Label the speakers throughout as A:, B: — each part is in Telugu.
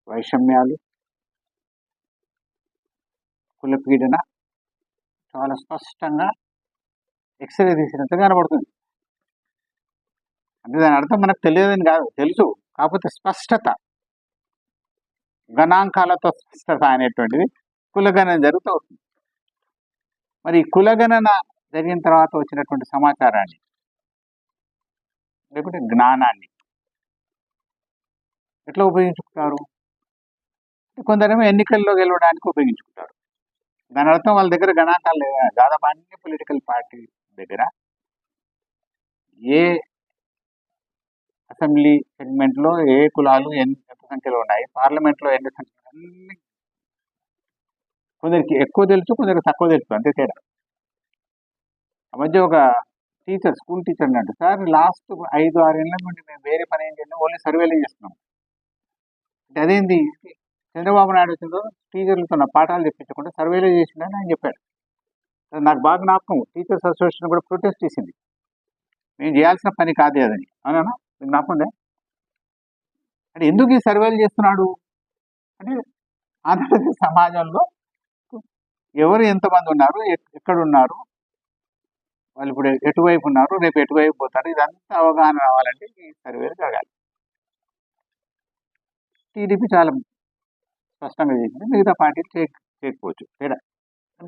A: వైషమ్యాలు, కుల పీడన చాలా స్పష్టంగా ఎక్స్రే తీసినట్టు కనబడుతుంది. అంటే దాని అర్థం మనకు తెలియదని కాదు, తెలుసు. కాకపోతే స్పష్టత, గణాంకాలతో స్పష్టత అనేటువంటిది కులగణన జరుగుతూ అవుతుంది. మరి ఈ కులగణన జరిగిన తర్వాత వచ్చినటువంటి సమాచారాన్ని లేకుంటే జ్ఞానాన్ని ఎట్లా ఉపయోగించుకుంటారు? కొందరేమో ఎన్నికల్లో గెలవడానికి ఉపయోగించుకుంటారు. దాని అర్థం వాళ్ళ దగ్గర గణాంకాలు లేవు. దాదాపు అన్ని పొలిటికల్ పార్టీ దగ్గర ఏ అసెంబ్లీ సెగ్మెంట్లో ఏ కులాలు ఎంత సంఖ్యలో ఉన్నాయి, పార్లమెంట్లో ఎన్ని సంఖ్యలో, అన్ని కొందరికి ఎక్కువ తెలుసు, కొందరికి తక్కువ తెలుసు, అంతే తేడా. ఆ మధ్య ఒక టీచర్, స్కూల్ టీచర్ అన్నట్టు, సార్ లాస్ట్ 5-6 ఏళ్ళ నుండి మేము వేరే పని ఏం చేసినా ఓన్లీ సర్వేలు చేస్తున్నాం. అంటే అదేంటి, చంద్రబాబు నాయుడు వచ్చిందో టీచర్లతో నా పాఠాలు చెప్పించకుండా సర్వేలు చేసిండని ఆయన చెప్పాడు. నాకు బాగా జ్ఞాపకం, టీచర్స్ అసోసియేషన్ కూడా ప్రొటెస్ట్ చేసింది, మేము చేయాల్సిన పని కాదు అదని. అవునా, మీకు జ్ఞాపకం ఉందే? అంటే ఎందుకు ఈ సర్వేలు చేస్తున్నాడు అంటే ఆంధ్రప్రదేశ్ సమాజంలో ఎవరు ఎంతమంది ఉన్నారు, ఎక్కడున్నారు, వాళ్ళు ఇప్పుడు ఎటువైపు ఉన్నారు, రేపు ఎటువైపు పోతారు, ఇదంతా అవగాహన రావాలంటే ఈ సర్వేలు జరగాలి. టీడీపీ చాలా స్పష్టంగా చేసింది, మిగతా పార్టీలు చేయకపోవచ్చు, తేడా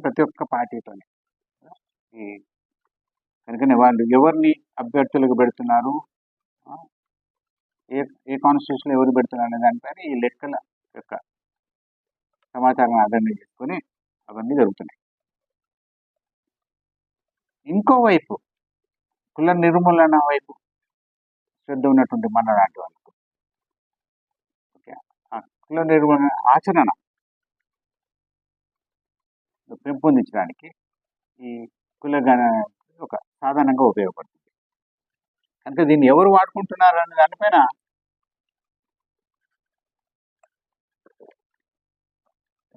A: ప్రతి ఒక్క పార్టీతోనే. ఈ కనుకనే వాళ్ళు ఎవరిని అభ్యర్థులకు పెడుతున్నారు, ఏ కాన్స్టిట్యూషన్లో ఎవరు పెడుతున్నారు అనే దానిపైన ఈ లెక్కల యొక్క సమాచారాన్ని ఆధారంగా చేసుకొని అవన్నీ జరుగుతున్నాయి. ఇంకోవైపు కుల నిర్మూలన వైపు శ్రద్ధ ఉన్నటువంటి మన లాంటి వాళ్ళకు ఓకే, ఆ కుల నిర్మూలన ఆచరణ పెంపొందించడానికి ఈ కులగణ ఒక సాధనంగా ఉపయోగపడుతుంది. అంటే దీన్ని ఎవరు వాడుకుంటున్నారు అనే దానిపైన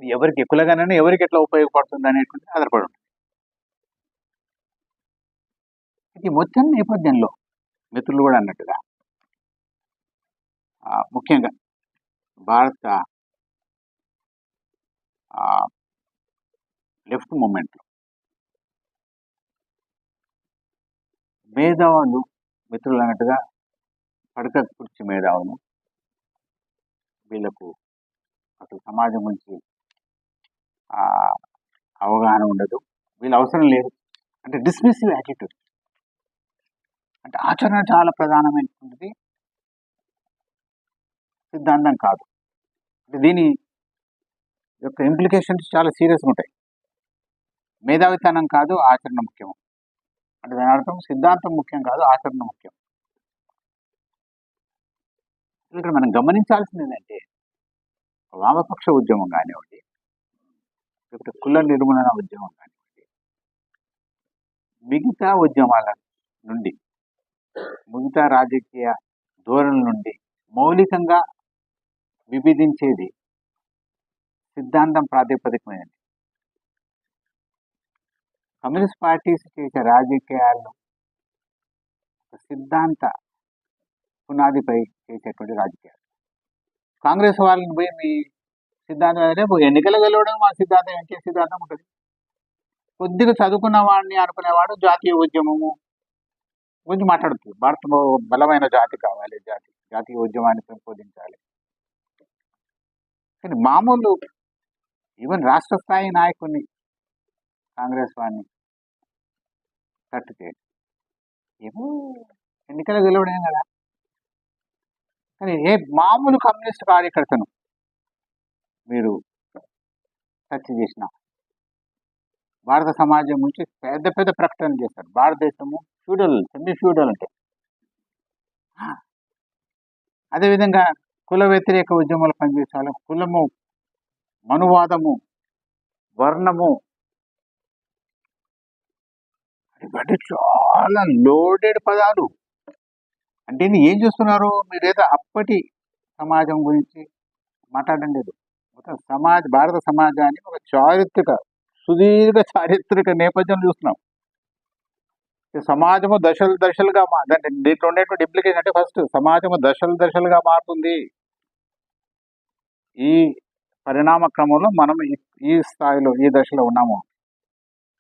A: ఎవరికి కులగణన ఎవరికి ఎట్లా ఉపయోగపడుతుంది అనేటువంటి ఆధారపడి ఉంటుంది. ఇది మొత్తం నేపథ్యంలో మిత్రులు కూడా అన్నట్టుగా ముఖ్యంగా భారత లెఫ్ట్ మూమెంట్లో మేధావులు, మిత్రులు అన్నట్టుగా పడక కుర్చీ మేధావులు, వీళ్ళకు అసలు సమాజం గురించి అవగాహన ఉండదు, వీళ్ళు అవసరం లేదు, అంటే డిస్మిసివ్ యాటిట్యూడ్. అంటే ఆచరణ చాలా ప్రధానమైనటువంటిది, సిద్ధాంతం కాదు. అంటే దీని యొక్క ఇంప్లికేషన్స్ చాలా సీరియస్గా ఉంటాయి. మేధావితనం కాదు, ఆచరణ ముఖ్యం. అంటే దాని అర్థం సిద్ధాంతం ముఖ్యం కాదు, ఆచరణ ముఖ్యం. ఇక్కడ మనం గమనించాల్సింది ఏంటంటే వామపక్ష ఉద్యమం కానివ్వండి, లేకపోతే కుల నిర్మూలన ఉద్యమం కానివ్వండి, మిగతా ఉద్యమాల నుండి, మిగతా రాజకీయ ధోరణుల నుండి మౌలికంగా విభజించేది సిద్ధాంతం ప్రాతిపదికమైనది. కమ్యూనిస్ట్ పార్టీస్ చేసే రాజకీయాలను సిద్ధాంత పునాదిపై చేసేటువంటి రాజకీయాలు. కాంగ్రెస్ వాళ్ళని పోయి మీ సిద్ధాంతం అంటే ఎన్నికలు వెళ్ళడం మా సిద్ధాంతం ఏంటి సిద్ధాంతం ఉంటుంది. కొద్దిగా చదువుకున్న వాడిని అనుకునేవాడు జాతీయ ఉద్యమము గురించి మాట్లాడుతుంది. భారత బలమైన జాతి కావాలి, జాతీయ ఉద్యమాన్ని పెంపొందించాలి. కానీ మామూలు ఈవెన్ రాష్ట్ర స్థాయి నాయకుడిని కాంగ్రెస్ వాడిని కట్టు చేయండి, ఏమో ఎన్నికలు గెలవడం కదా. కానీ ఏ మామూలు కమ్యూనిస్ట్ కార్యకర్తను మీరు టచ్ చేసిన భారత సమాజం నుంచి పెద్ద పెద్ద ప్రకటనలు చేస్తారు. భారతదేశము ఫ్యూడల్, సెమీ ఫ్యూడల్ అంటే. అదేవిధంగా కుల వ్యతిరేక ఉద్యమాలు పనిచేసాలి, కులము, మనువాదము, వర్ణము, ఇవన్నీ చాలా లోడెడ్ పదాలు. అంటే ఏం చూస్తున్నారు మీరేదో అప్పటి సమాజం గురించి మాట్లాడడం లేదు. మొత్తం భారత సమాజాన్ని ఒక సుదీర్ఘ చారిత్రక నేపథ్యం చూస్తున్నాం. సమాజము దశలు దశలుగా దీంట్లో ఉండేటువంటి ఇంప్లికేషన్ అంటే ఫస్ట్ సమాజము దశలుగా మారుతుంది. ఈ పరిణామ క్రమంలో మనం ఈ స్థాయిలో ఈ దశలో ఉన్నాము.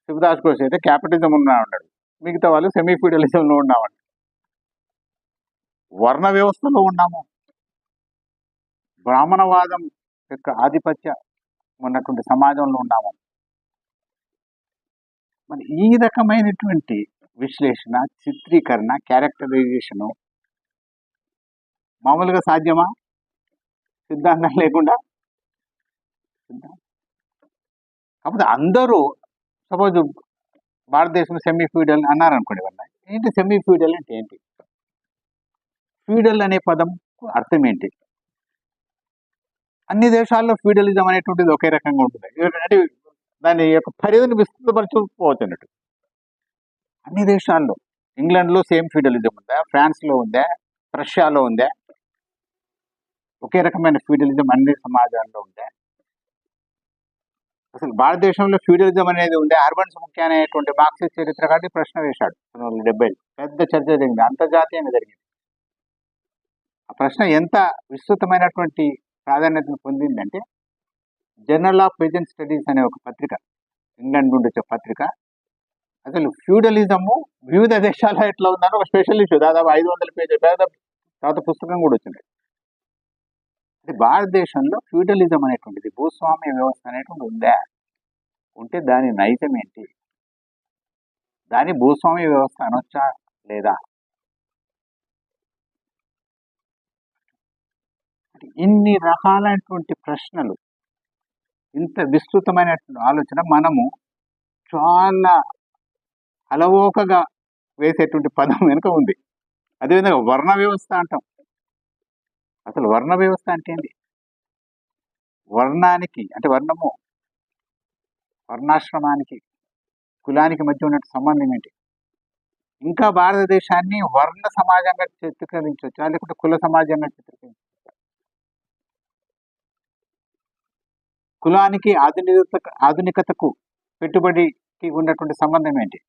A: శివదాస్ గోష్ అయితే క్యాపిటలిజం ఉన్నాడు, మిగతా వాళ్ళు సెమీ ఫ్యూడలిజంలో ఉన్నామండి. వర్ణ వ్యవస్థలో ఉన్నాము, బ్రాహ్మణవాదం యొక్క ఆధిపత్యం ఉన్నటువంటి సమాజంలో ఉన్నాము. మరి ఈ రకమైనటువంటి విశ్లేషణ, చిత్రీకరణ, క్యారెక్టరైజేషను మామూలుగా సాధ్యమా? సిద్ధాంతం లేకుండా. కాకపోతే అందరూ సపోజ్ భారతదేశం సెమీ ఫ్యూడల్ అన్నారు అనుకోండి. వల్ల ఏంటి సెమీ ఫ్యూడల్ అంటే ఏంటి? ఫ్యూడల్ అనే పదం అర్థం ఏంటి? అన్ని దేశాల్లో ఫ్యూడలిజం అనేటువంటిది ఒకే రకంగా ఉంటుంది. అంటే దాని యొక్క పరిధిని విస్తృతపరచుకోవచ్చు అన్నట్టు. అన్ని దేశాల్లో ఇంగ్లాండ్లో సేమ్ ఫ్యూడలిజం ఉందా, ఫ్రాన్స్లో ఉందా, రష్యాలో ఉందా? ఒకే రకమైన ఫ్యూడలిజం అన్ని సమాజాల్లో ఉందా? అసలు భారతదేశంలో ఫ్యూడలిజం అనేది ఉండే? హర్బన్స్ ముఖ్య అనేటువంటి మార్క్సిస్ట్ చరిత్రకారుడు ప్రశ్న వేశాడు 1970. పెద్ద చర్చ జరిగింది, అంతర్జాతీయంగా జరిగింది. ఆ ప్రశ్న ఎంత విస్తృతమైనటువంటి ప్రాధాన్యతను పొందిందంటే, జర్నల్ ఆఫ్ పెజెంట్ స్టడీస్ అనే ఒక పత్రిక, ఇంగ్లాండ్ నుండి వచ్చే పత్రిక, అసలు ఫ్యూడలిజము వివిధ దేశాల్లో ఎట్లా ఉందని ఒక స్పెషల్ ఇష్యూ, దాదాపు 500 పేజీల తర్వాత పుస్తకం కూడా వచ్చింది. అంటే భారతదేశంలో ఫ్యూడలిజం అనేటువంటిది, భూస్వామ్య వ్యవస్థ అనేటువంటి ఉందా? ఉంటే దాని నైజం ఏంటి? దాని భూస్వామ్య వ్యవస్థ అనొచ్చా లేదా? ఇన్ని రకాలైనటువంటి ప్రశ్నలు, ఇంత విస్తృతమైనటువంటి ఆలోచన మనము చాలా అలవోకగా వేసేటువంటి పదం వెనుక ఉంది. అదేవిధంగా వర్ణ వ్యవస్థ అంటాం. అసలు వర్ణ వ్యవస్థ అంటే ఏంటి? వర్ణానికి అంటే వర్ణము, వర్ణాశ్రమానికి, కులానికి మధ్య ఉన్న సంబంధం ఏంటి? ఇంకా భారతదేశాన్ని వర్ణ సమాజంగా చిత్రీకరించవచ్చా, లేకుంటే కుల సమాజంగా చిత్రీకరించవచ్చా? కులానికి ఆధునికతకు పెట్టుబడికి ఉన్నటువంటి సంబంధం ఏంటి?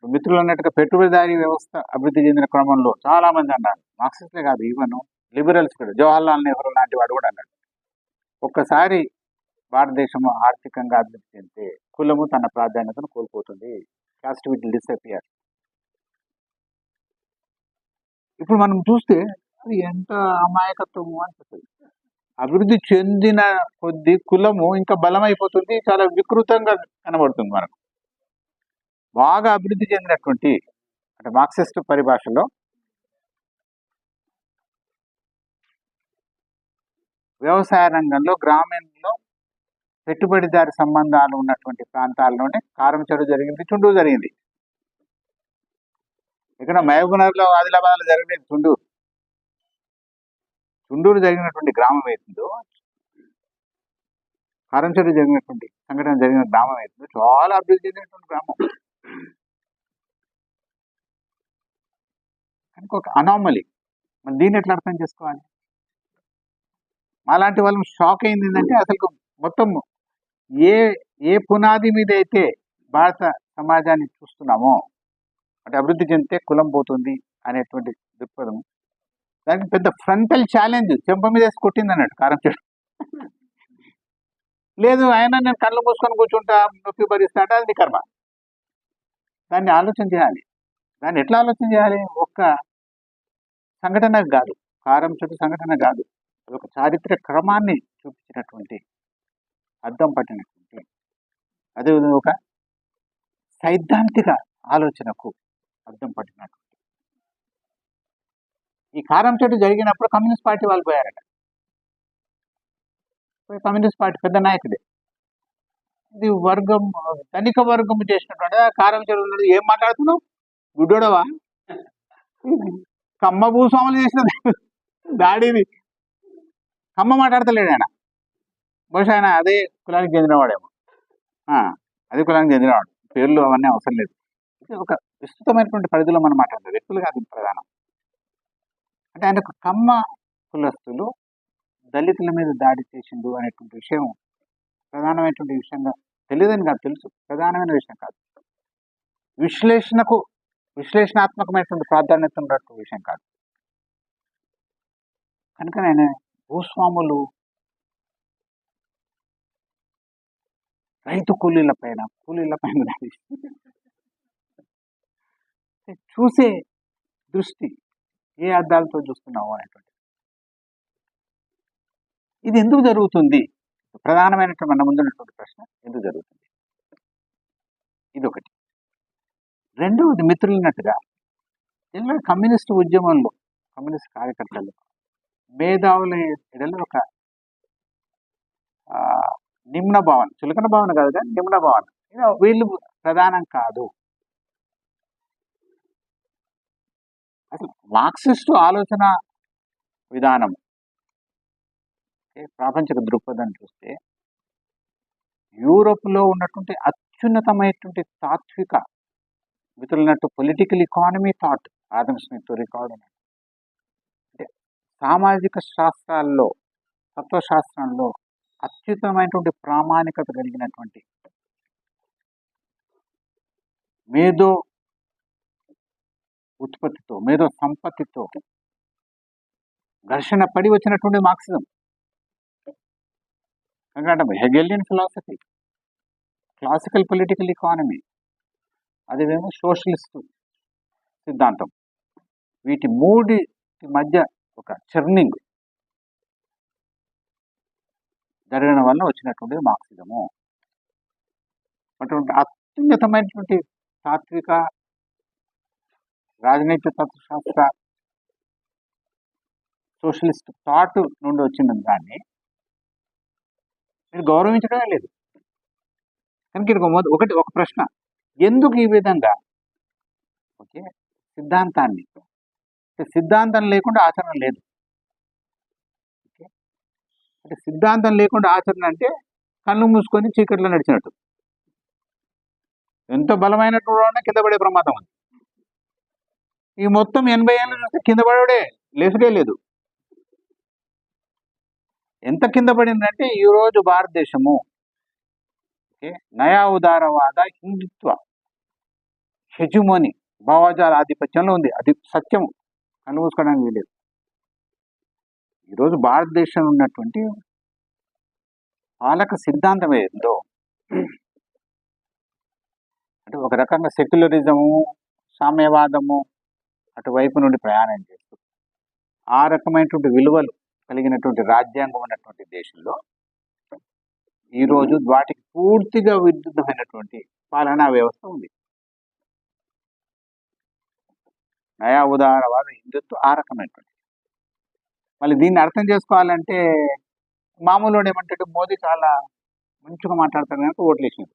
A: మిత్రులు అన్నట్టుగా పెట్టుబడిదారీ వ్యవస్థ అభివృద్ధి చెందిన క్రమంలో చాలా మంది అన్నారు, మార్క్సిస్ట్లే కాదు, ఈవెన్ లిబరల్స్ కూడా, జవహర్లాల్ నెహ్రూ లాంటి వాడు కూడా అన్నాడు, ఒక్కసారి భారతదేశం ఆర్థికంగా అభివృద్ధి చెందితే కులము తన ప్రాధాన్యతను కోల్పోతుంది, కాస్ట్ విల్ డిసపియర్. ఇప్పుడు మనం చూస్తే అది ఎంత అమాయకత్వము అనిపిస్తుంది. అభివృద్ధి చెందిన కొద్ది కులము ఇంకా బలమైపోతుంది, చాలా వికృతంగా కనబడుతుంది మనకు. బాగా అభివృద్ధి చెందినటువంటి అంటే మార్క్సిస్ట్ పరిభాషలో వ్యవసాయ రంగంలో, గ్రామీణంలో పెట్టుబడిదారి సంబంధాలు ఉన్నటువంటి ప్రాంతాల్లోనే కారంచెడు జరిగింది, చుండూరు జరిగింది. ఇక్కడ మహబూబ్నగర్లో, ఆదిలాబాద్లో జరగలేదు. చుండూరు జరిగినటువంటి గ్రామం అవుతుందో, కారంచెడు జరిగినటువంటి సంఘటన జరిగిన గ్రామం అవుతుందో చాలా అభివృద్ధి చెందినటువంటి గ్రామం. కనుక ఒక అనామలీ. మరి దీన్ని ఎట్లా అర్థం చేసుకోవాలి? అలాంటి వాళ్ళు షాక్ అయింది ఏంటంటే, అసలు మొత్తం ఏ పునాది మీద అయితే భారత సమాజాన్ని చూస్తున్నామో, అంటే అభివృద్ధి చెందితే కులం పోతుంది అనేటువంటి దృక్పథం, దానికి పెద్ద ఫ్రంటల్ ఛాలెంజ్ చెంప మీద వేసి కొట్టింది అన్నట్టు కారంచెడు. లేదు ఆయన నేను కళ్ళు మూసుకొని కూర్చుంటా, నొప్పి భరిస్తా అంటే అది కర్మ. దాన్ని ఆలోచన చేయాలి. దాన్ని ఎట్లా ఆలోచన చేయాలి? ఒక్క సంఘటన కాదు, కారంచెడు సంఘటన కాదు, అది ఒక చారిత్రక క్రమాన్ని చూపించినటువంటి, అద్దం పట్టినటువంటి, అదేవిధంగా ఒక సైద్ధాంతిక ఆలోచనకు అద్దం పట్టినటువంటి. ఈ కారంచెడు జరిగినప్పుడు కమ్యూనిస్ట్ పార్టీ వాళ్ళు పోయారట. కమ్యూనిస్ట్ పార్టీ పెద్ద నాయకుడే, ఇది వర్గం, ధనిక వర్గం చేసినటువంటి కారంచెడు ఉన్నాడు. ఏం మాట్లాడుతున్నావు, గుడ్డోడవా? కమ్మ భూస్వాములు చేసిన దాడిని కమ్మ మాట్లాడతలేడు ఆయన. బహుశా ఆయన అదే కులానికి చెందినవాడేమో, అదే కులానికి చెందినవాడు. పేర్లు అవన్నీ అవసరం లేదు. ఇది ఒక విస్తృతమైనటువంటి పరిధిలో మనం మాట్లాడతాం, వ్యక్తులు కాదు ప్రధానం. అంటే ఆయనకు కమ్మ కులస్తులు దళితుల మీద దాడి చేసిండు అనేటువంటి విషయం ప్రధానమైనటువంటి విషయంగా తెలియదని కాదు, తెలుసు, ప్రధానమైన విషయం కాదు, విశ్లేషణాత్మకమైనటువంటి ప్రాధాన్యత ఉన్నటువంటి విషయం కాదు. కనుక నేను భూస్వాములు, రైతు కూలీల పైన చూసే దృష్టి ఏ అద్దాలతో చూస్తున్నాము అనేటువంటి ఇది ఎందుకు జరుగుతుంది? ప్రధానమైనటువంటి మన ముందున్నటువంటి ప్రశ్న ఎందుకు జరుగుతుంది? ఇది ఒకటి. రెండవది మిత్రులున్నట్టుగా ఇలా కమ్యూనిస్ట్ ఉద్యమంలో కమ్యూనిస్ట్ కార్యకర్తలు మేధావుల ఎడల ఒక నిమ్న భావన, చులకన భావన కాదు కానీ నిమ్న భావన, వీళ్ళు ప్రధానం కాదు. అసలు మార్క్సిస్టు ఆలోచన విధానం ప్రాపంచిక దృక్పథం చూస్తే యూరోప్లో ఉన్నటువంటి అత్యున్నతమైనటువంటి తాత్విక మిత్రులన్నట్టు political economy thought Adam Smith Ricardo అంటే సామాజిక శాస్త్రాల్లో, తత్వశాస్త్రంలో అత్యుత్తమైనటువంటి ప్రామాణికత కలిగినటువంటి మేధో ఉత్పత్తితో, మేధో సంపత్తితో ఘర్షణ పడి వచ్చినటువంటి మార్క్సిజం. ఎందుకంటే Hegelian philosophy, classical political economy, అదేమో సోషలిస్టు సిద్ధాంతం, వీటి మూడి మధ్య ఒక చర్నింగ్ జరగడం వల్ల వచ్చినటువంటి మార్క్సిజము. అటువంటి అత్యున్నతమైనటువంటి తాత్విక రాజనైతిక తత్వశాస్త్ర సోషలిస్ట్ థాట్ నుండి వచ్చిన దాన్ని మీరు గౌరవించడమే లేదు. కనుక ఒక ప్రశ్న, ఎందుకు ఈ విధంగా ఓకే సిద్ధాంతాన్ని, సిద్ధాంతం లేకుండా ఆచరణ లేదు. ఓకే అంటే సిద్ధాంతం లేకుండా ఆచరణ అంటే కళ్ళు మూసుకొని చీకట్లో నడిచినట్టు, ఎంత బలమైనటువంటి కింద పడే ప్రమాదం ఉంది. ఈ మొత్తం 80 ఏళ్ళు చూస్తే కింద పడే లేసుడే లేదు. ఎంత కింద పడిందంటే ఈరోజు భారతదేశము నయా ఉదారవాద హిందుత్వ హెజుమోని భావజాల ఆధిపత్యంలో ఉంది. అది సత్యం, కళ్ళు మూసుకోవడానికి వీలేదు. ఈరోజు భారతదేశంలో ఉన్నటువంటి పాలక సిద్ధాంతం ఏందో అంటే ఒక రకంగా సెక్యులరిజము, సామ్యవాదము అటువైపు నుండి ప్రయాణం చేస్తూ ఆ రకమైనటువంటి విలువలు కలిగినటువంటి రాజ్యాంగం ఉన్నటువంటి దేశంలో ఈరోజు వాటికి పూర్తిగా విరుద్ధమైనటువంటి పాలనా వ్యవస్థ ఉంది. నయా ఉదారవాద హిందుత్వం ఆ రకమైనటువంటి. మళ్ళీ దీన్ని అర్థం చేసుకోవాలంటే మామూలు ఏమంటే మోదీ చాలా మంచిగా మాట్లాడతాడు కనుక ఓట్లు వేసినారు.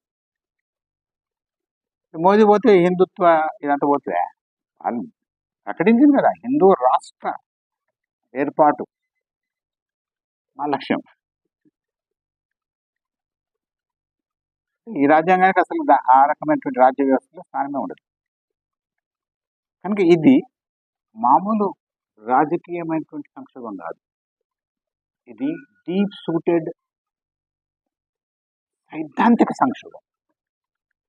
A: మోదీ పోతే హిందుత్వ ఇదంతా పోతే వాళ్ళు ప్రకటించింది కదా హిందూ రాష్ట్ర ఏర్పాటు మా లక్ష్యం. ఈ రాజ్యాంగానికి అసలు ఆ రకమైనటువంటి రాజ్య వ్యవస్థలో స్థానమే ఉండదు. కనుక ఇది మామూలు రాజకీయమైనటువంటి సంక్షోభం కాదు, ఇది డీప్ సూటెడ్ సైద్ధాంతిక సంక్షోభం.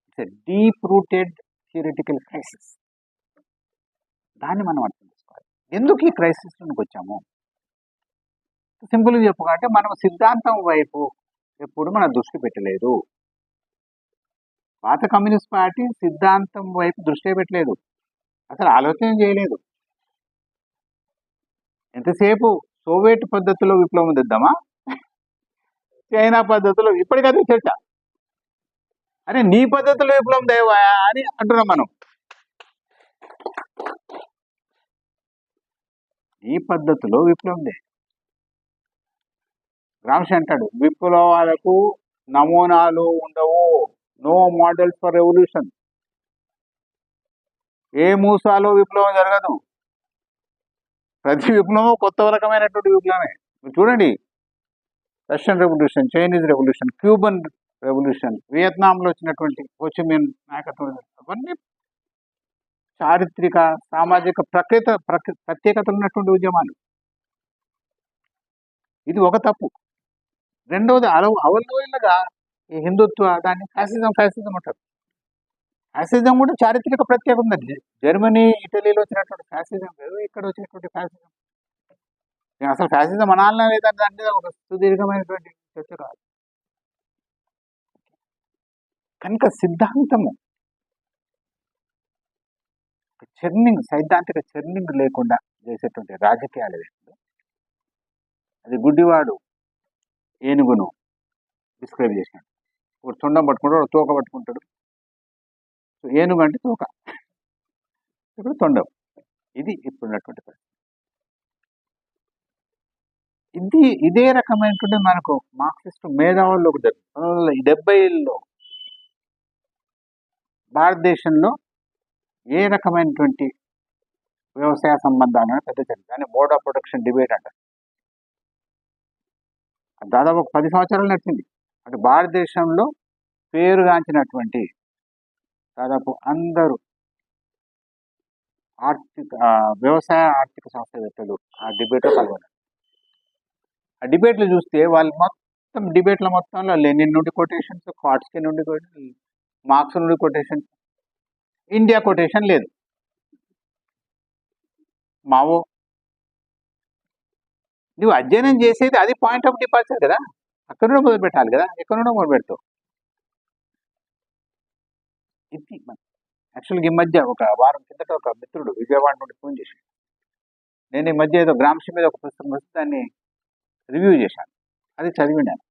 A: It's deep rooted theoretical crisis. దాన్ని మనం అర్థం చేసుకోవాలి. ఎందుకు ఈ క్రైసిస్లోకి వచ్చాము? సింపుల్గా చెప్పుకుంటే మనం సిద్ధాంతం వైపు ఎప్పుడు మన దృష్టి పెట్టలేదు. పాత కమ్యూనిస్ట్ పార్టీ సిద్ధాంతం వైపు దృష్టి పెట్టలేదు, అసలు ఆలోచన చేయలేదు. ఎంతసేపు సోవియట్ పద్ధతిలో విప్లవం తెద్దామా, చైనా పద్ధతిలో, ఇప్పటికదే చర్చ. అరే నీ పద్ధతిలో విప్లవం దేవా అని అంటున్నాం మనం. ఈ పద్ధతిలో విప్లవం దే. గ్రామ్షి అంటాడు విప్లవాలకు నమూనాలు ఉండవు, నో మోడల్ ఫర్ రెవల్యూషన్. ఏ మూసాలో విప్లవం జరగదు, ప్రతి విప్లవం కొత్త రకమైనటువంటి విప్లవమే. మీరు చూడండి, Russian revolution, Chinese revolution, Cuban revolution, వియత్నాంలో వచ్చినటువంటి హోచిమిన్ నాయకత్వం, అవన్నీ చారిత్రక సామాజిక ప్రత్యేకతలు ఉన్నటువంటి ఉద్యమాలు. ఇది ఒక తప్పు. రెండవది అవల్లోగా ఈ హిందుత్వ దాన్ని ఫ్యాసిజం అంటారు. ఫ్యాసిజం కూడా చారిత్రక ప్రత్యేకత ఉన్నది. జర్మనీ, ఇటలీలో వచ్చినటువంటి ఫ్యాసిజం వేరు, ఇక్కడ వచ్చినటువంటి ఫ్యాసిజం. నేను అసలు ఫ్యాసిజం అనాలనే లేదంటే దాని మీద ఒక సుదీర్ఘమైనటువంటి చర్చ కాదు. కనుక సిద్ధాంతము చర్నింగ్, సైద్ధాంతిక చర్నింగ్ లేకుండా చేసేటువంటి రాజకీయాలు ఏదైతే అది గుడ్డివాడు ఏనుగును డిస్క్రైబ్ చేసినాడు. ఒక తొండం పట్టుకుంటాడు, ఒక తోక పట్టుకుంటాడు. సో ఏనుగు అంటే తోక, ఇప్పుడు తొండం. ఇది ఇప్పుడున్నటువంటి పరిస్థితి. ఇదే రకమైనటువంటి మనకు మార్క్సిస్ట్ మేధావుల్లో ఒక 1970లో భారతదేశంలో ఏ రకమైనటువంటి వ్యవసాయ సంబంధాలు పెద్ద చర్చ, దాన్ని మోడ్ ఆఫ్ ప్రొడక్షన్ డిబేట్ అంటారు. దాదాపు ఒక 10 సంవత్సరాలు నడిచింది. అంటే భారతదేశంలో పేరుగాంచినటువంటి దాదాపు అందరూ వ్యవసాయ ఆర్థిక శాస్త్రవేత్తలు ఆ డిబేట్లో పాల్గొన్నారు. ఆ డిబేట్లు చూస్తే వాళ్ళు మొత్తం డిబేట్ల మొత్తంలో లెనిన్ నుండి కొటేషన్స్, కాట్స్కి నుండి కొటేషన్, మార్క్స్ నుండి కొటేషన్స్, ఇండియా కొటేషన్ లేదు. మావో నువ్వు అధ్యయనం చేసేది అది పాయింట్ ఆఫ్ డిపార్చర్ కదా, అక్కడ నుండి మొదలు పెట్టాలి కదా, ఎక్కడ నుండో మొదలు పెడతావు. ఇది యాక్చువల్గా ఈ మధ్య ఒక వారం కిందట ఒక మిత్రుడు విజయవాడ నుండి ఫోన్ చేశాడు. నేను ఈ మధ్య ఏదో గ్రామ్షి మీద ఒక పుస్తకం వస్తే దాన్ని రివ్యూ చేశాను, అది చదివినాను.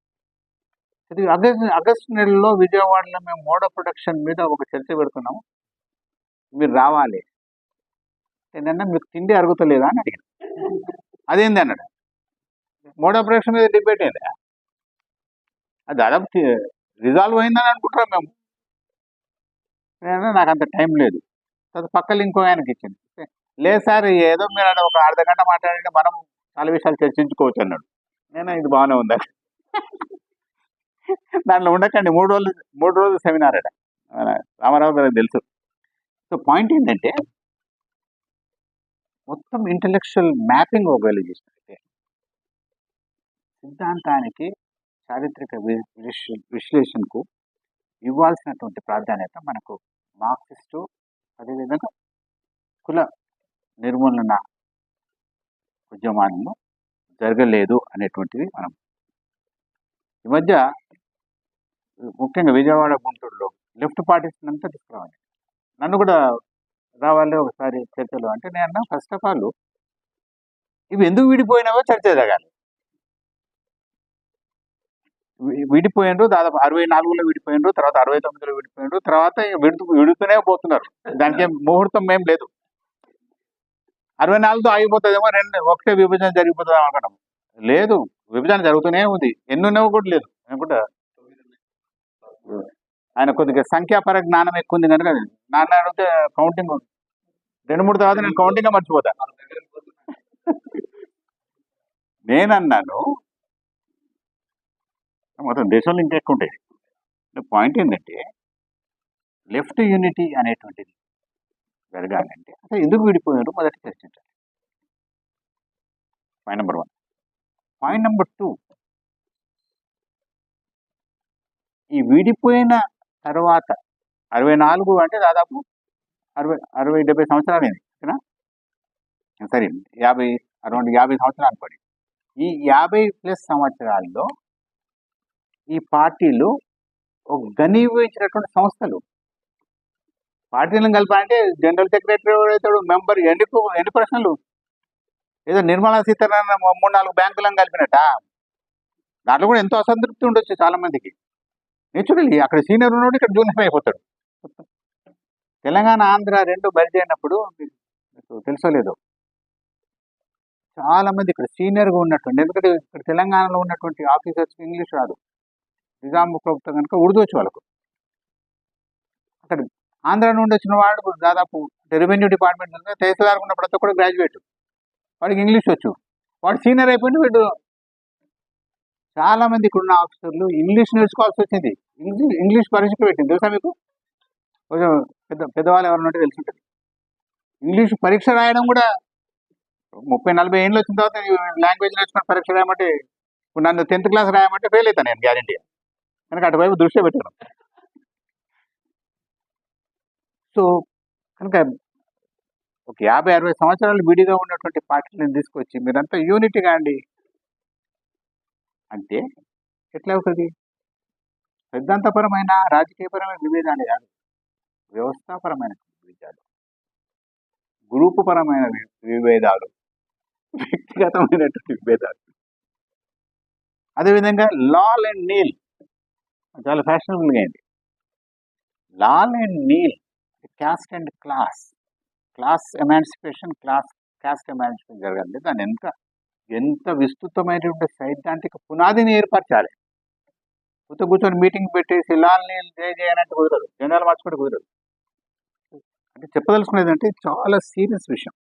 A: ఆగస్టు నెలలో విజయవాడలో మేము మోడ్ ఆఫ్ ప్రొడక్షన్ మీద ఒక చర్చ పెడుతున్నాము, మీరు రావాలి. ఏంటన్నా మీకు తిండి అరుగుతలేదా అని అడిగాను. అదేంది అన్నాడు. మోడ్ ఆఫ్ ప్రొడక్షన్ మీద డిబేట్ ఏంది, అది దాదాపు రిజాల్వ్ అయిందని అనుకుంటున్నాం మేము. నాకు అంత టైం లేదు. తర్వాత పక్కన ఇంకో ఆయనకి ఇచ్చింది. లేదు సార్, ఏదో మీరు ఒక అర్ధ గంట మాట్లాడంటే మనం చాలా విషయాలు చర్చించుకోవచ్చు అన్నాడు. నేను ఇది బాగానే ఉందా దాంట్లో ఉండకండి, 3 రోజులు సెమినార్ అట, రామారావు గారికి తెలుసు. సో పాయింట్ ఏంటంటే మొత్తం ఇంటలెక్చువల్ మ్యాపింగ్ ఒకవేళ చేసినట్టే సిద్ధాంతానికి చారిత్రక విశ్లేషణకు ఇవ్వాల్సినటువంటి ప్రాధాన్యత మనకు మార్క్సిస్టు, అదేవిధంగా కుల నిర్మూలన ఉద్యమాలను జరగలేదు అనేటువంటిది మనం ఈ మధ్య ముఖ్యంగా విజయవాడ, గుంటూరులో లెఫ్ట్ పార్టీస్ అంతా తీసుకురావాలి, నన్ను కూడా రావాలి ఒకసారి చర్చలో. అంటే నేను అన్నా, ఫస్ట్ ఆఫ్ ఆల్ ఇవి ఎందుకు విడిపోయినావో చర్చ జరగాలి. విడిపోయినరు, దాదాపు 64లో విడిపోయినరు, తర్వాత 69లో విడిపోయినరు, తర్వాత విడుతూనే పోతున్నారు. దానికి ముహూర్తం ఏం లేదు. 64తో ఆగిపోతుందేమో, ఒకటే విభజన జరిగిపోతుంది అనుకోవడం లేదు, విభజన జరుగుతూనే ఉంది. ఎన్నున్నావో కూడా లేదు అనుకుంటా. ఆయన కొద్దిగా సంఖ్యాపర జ్ఞానం ఎక్కువ ఉంది కనుక నాన్న అడిగితే కౌంటింగ్ 2-3 తర్వాత నేను కౌంటింగ్ మర్చిపోతా. నేనన్నాను మొత్తం దేశంలో ఇంకా ఎక్కువ ఉంటాయి. పాయింట్ ఏంటంటే లెఫ్ట్ యూనిటీ అనేటువంటిది జరగాలంటే అసలు ఎందుకు విడిపోయినారు మొదటి చర్చించాలి. Point number 1. పాయింట్ నెంబర్ 2, ఈ విడిపోయిన తర్వాత 64 అంటే దాదాపు 60-70 సంవత్సరాలు అయింది కదా, సరే 50 సంవత్సరాలు పడి, ఈ 50+ సంవత్సరాల్లో ఈ పార్టీలు ఒక ఘనీభవించినటువంటి సంస్థలు. పార్టీలను కలపాలంటే జనరల్ సెక్రటరీ అవుతాడు, మెంబర్, ఎన్ని ప్రశ్నలు. ఏదో నిర్మలా సీతారామన్ 3-4 బ్యాంకులను కలిపినట్ట, దాంట్లో కూడా ఎంతో అసంతృప్తి ఉండొచ్చు చాలా మందికి. నేచురల్లీ అక్కడ సీనియర్ ఉన్నాడు, ఇక్కడ జూనియర్ అయిపోతాడు. తెలంగాణ, ఆంధ్ర 2 బయట అయినప్పుడు మీకు తెలుసో లేదో, చాలా మంది ఇక్కడ సీనియర్గా ఉన్నటువంటి, ఎందుకంటే ఇక్కడ తెలంగాణలో ఉన్నటువంటి ఆఫీసర్స్కి ఇంగ్లీష్ రాదు, నిజాం ప్రభుత్వం కనుక ఉర్దూ వచ్చి వాళ్ళకు. అక్కడ ఆంధ్ర నుండి వచ్చిన వాడు దాదాపు రెవెన్యూ డిపార్ట్మెంట్ కనుక తహసీల్దార్ ఉన్న ప్రతి ఒక్కరు గ్రాడ్యుయేట్, వాడికి ఇంగ్లీష్ వచ్చు, వాడు సీనియర్ అయిపోయింది. వీడు చాలా మంది ఇక్కడున్న ఆఫీసర్లు ఇంగ్లీష్ నేర్చుకోవాల్సి వచ్చింది. ఇంగ్లీష్ పరీక్ష పెట్టింది తెలుసా మీకు, కొంచెం పెద్దవాళ్ళు ఎవరన్నా ఉంటే తెలిసి ఉంటుంది. ఇంగ్లీష్ పరీక్ష రాయడం కూడా 30-40 ఏళ్ళు వచ్చిన తర్వాత లాంగ్వేజ్ నేర్చుకుని పరీక్ష రాయమంటే, ఇప్పుడు నన్ను 10th క్లాస్ రాయమంటే ఫెయిల్ అవుతాను నేను గ్యారంటీ, కనుక అటువైపు దృష్టి పెట్టాను. సో కనుక ఒక 50-60 సంవత్సరాలు విడిగా ఉన్నటువంటి పార్టీలను తీసుకొచ్చి మీరంతా యూనిటీగా అండి అంటే ఎట్లా అవుతుంది? సిద్ధాంతపరమైన రాజకీయపరమైన విభేదాలు కాదు, వ్యవస్థాపరమైన విభేదాలు, గ్రూపు పరమైన విభేదాలు, వ్యక్తిగతమైనటువంటి విభేదాలు. అదేవిధంగా లాల్ అండ్ నీల్ చాలా ఫ్యాషనబుల్గా అయింది. Lal and Neel, caste and class emancipation, caste emancipation జరగాలి. దాన్ని ఎంత విస్తృతమైనటువంటి సైద్ధాంతిక పునాదిని ఏర్పరచాలి. కూర్చొని మీటింగ్ పెట్టేసి లాల్ నీల్ జయ జయ అన్నట్టు కుదరదు, జెండాలు మార్చుకుంటే కుదరదు. అంటే చెప్పదలుచుకునేది అంటే చాలా సీరియస్ విషయం.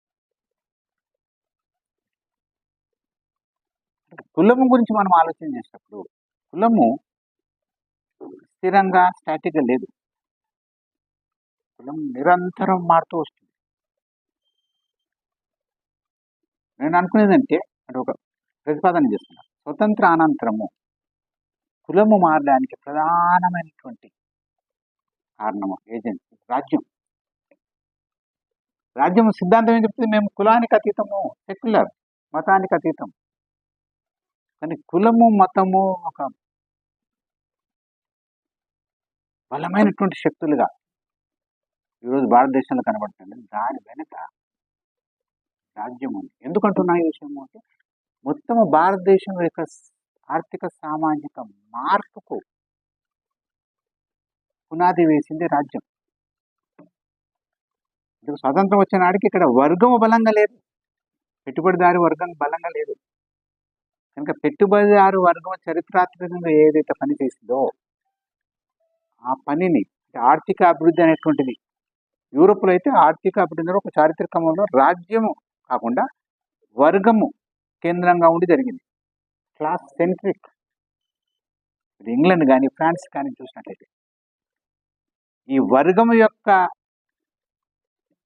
A: కులము గురించి మనం ఆలోచన చేసినప్పుడు కులము స్థిరంగా స్టాటిక్గా లేదు. కులం నిరంతరం మారుతూ వస్తుంది. నేను అనుకునేదంటే అంటే ఒక ప్రతిపాదన చేస్తున్నా. స్వతంత్ర అనంతరము కులము మారడానికి ప్రధానమైనటువంటి కారణము ఏజెన్సీ రాజ్యం. రాజ్యం సిద్ధాంతం ఏం చెప్తుంది? మేము కులానికి అతీతము, సెక్యులర్, మతానికి అతీతం. కానీ కులము మతము ఒక బలమైనటువంటి శక్తులుగా ఈరోజు భారతదేశంలో కనబడుతుంది. దాని వెనుక రాజ్యం ఉంది. ఎందుకంటున్నా ఈ విషయము అంటే మొత్తము భారతదేశం యొక్క ఆర్థిక సామాజిక మార్పుకు పునాది వేసింది రాజ్యం. ఇందుకు స్వతంత్రం వచ్చిన నాటికి ఇక్కడ వర్గము బలంగా లేదు, పెట్టుబడిదారు వర్గం బలంగా లేదు. కనుక పెట్టుబడిదారు వర్గం చరిత్రాత్మకంగా ఏదైతే పని చేసిందో ఆ పనిని ఆర్థిక అభివృద్ధి అనేటువంటిది, యూరోప్లో అయితే ఆర్థిక అభివృద్ధి ఒక చారిత్రకంలో రాజ్యము కాకుండా వర్గము కేంద్రంగా ఉండి జరిగింది. Class centric. ఇంగ్లాండ్ కానీ ఫ్రాన్స్ కానీ చూసినట్లయితే ఈ వర్గము యొక్క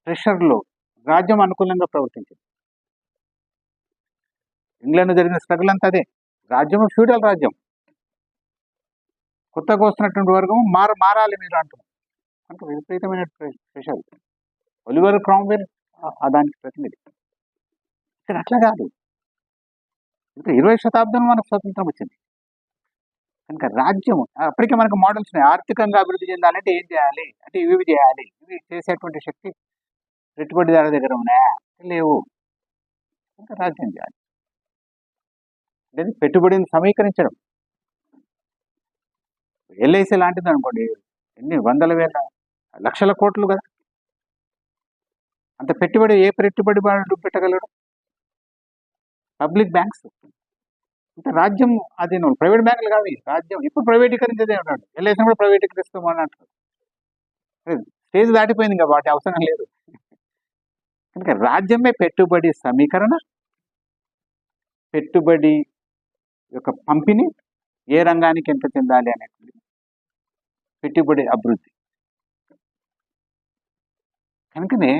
A: ప్రెషర్లో రాజ్యం అనుకూలంగా ప్రవర్తించింది. ఇంగ్లాండ్ జరిగిన స్ట్రగుల్ అంతా అదే. రాజ్యము ఫ్యూడల్ రాజ్యం, కొత్తగా వస్తున్నటువంటి వర్గము మారాలి మీరు అంటున్నారు. అంటే విపరీతమైన ప్రెషర్. ఒలివర్ క్రామ్వెల్ దానికి ప్రతినిధి. ఇక్కడ అట్లా కాదు. ఇంకా 20వ శతాబ్దంలో మనకు స్వతంత్రం వచ్చింది. కనుక రాజ్యము అప్పటికే మనకు మోడల్స్ ఉన్నాయి. ఆర్థికంగా అభివృద్ధి చెందాలంటే ఏం చేయాలి అంటే ఇవి చేయాలి. ఇవి చేసేటువంటి శక్తి పెట్టుబడిదారు దగ్గర ఉన్నాయా? లేవు. ఇంకా రాజ్యం చేయాలి. అంటే పెట్టుబడిని సమీకరించడం. ఎల్ఐసి లాంటిది అనుకోండి, ఎన్ని వందల వేల లక్షల కోట్లు కదా. అంత పెట్టుబడి ఏ పెట్టుబడి వాడు పెట్టగలడు? Public banks. అంటే రాజ్యం అది ప్రైవేట్ బ్యాంకులు కాదు, రాజ్యం. ఇప్పుడు ప్రైవేటీకరించేదే ఉన్నాడు. ఎల్ఐసిని కూడా ప్రైవేటీకరిస్తామని అంటారు. స్టేజ్ దాటిపోయింది ఇంకా, వాటి అవసరం లేదు. కనుక రాజ్యమే పెట్టుబడి సమీకరణ, పెట్టుబడి యొక్క పంపిణీ, ఏ రంగానికి ఎంత చెందాలి అనేటువంటి పెట్టుబడి అభివృద్ధి. కనుకనే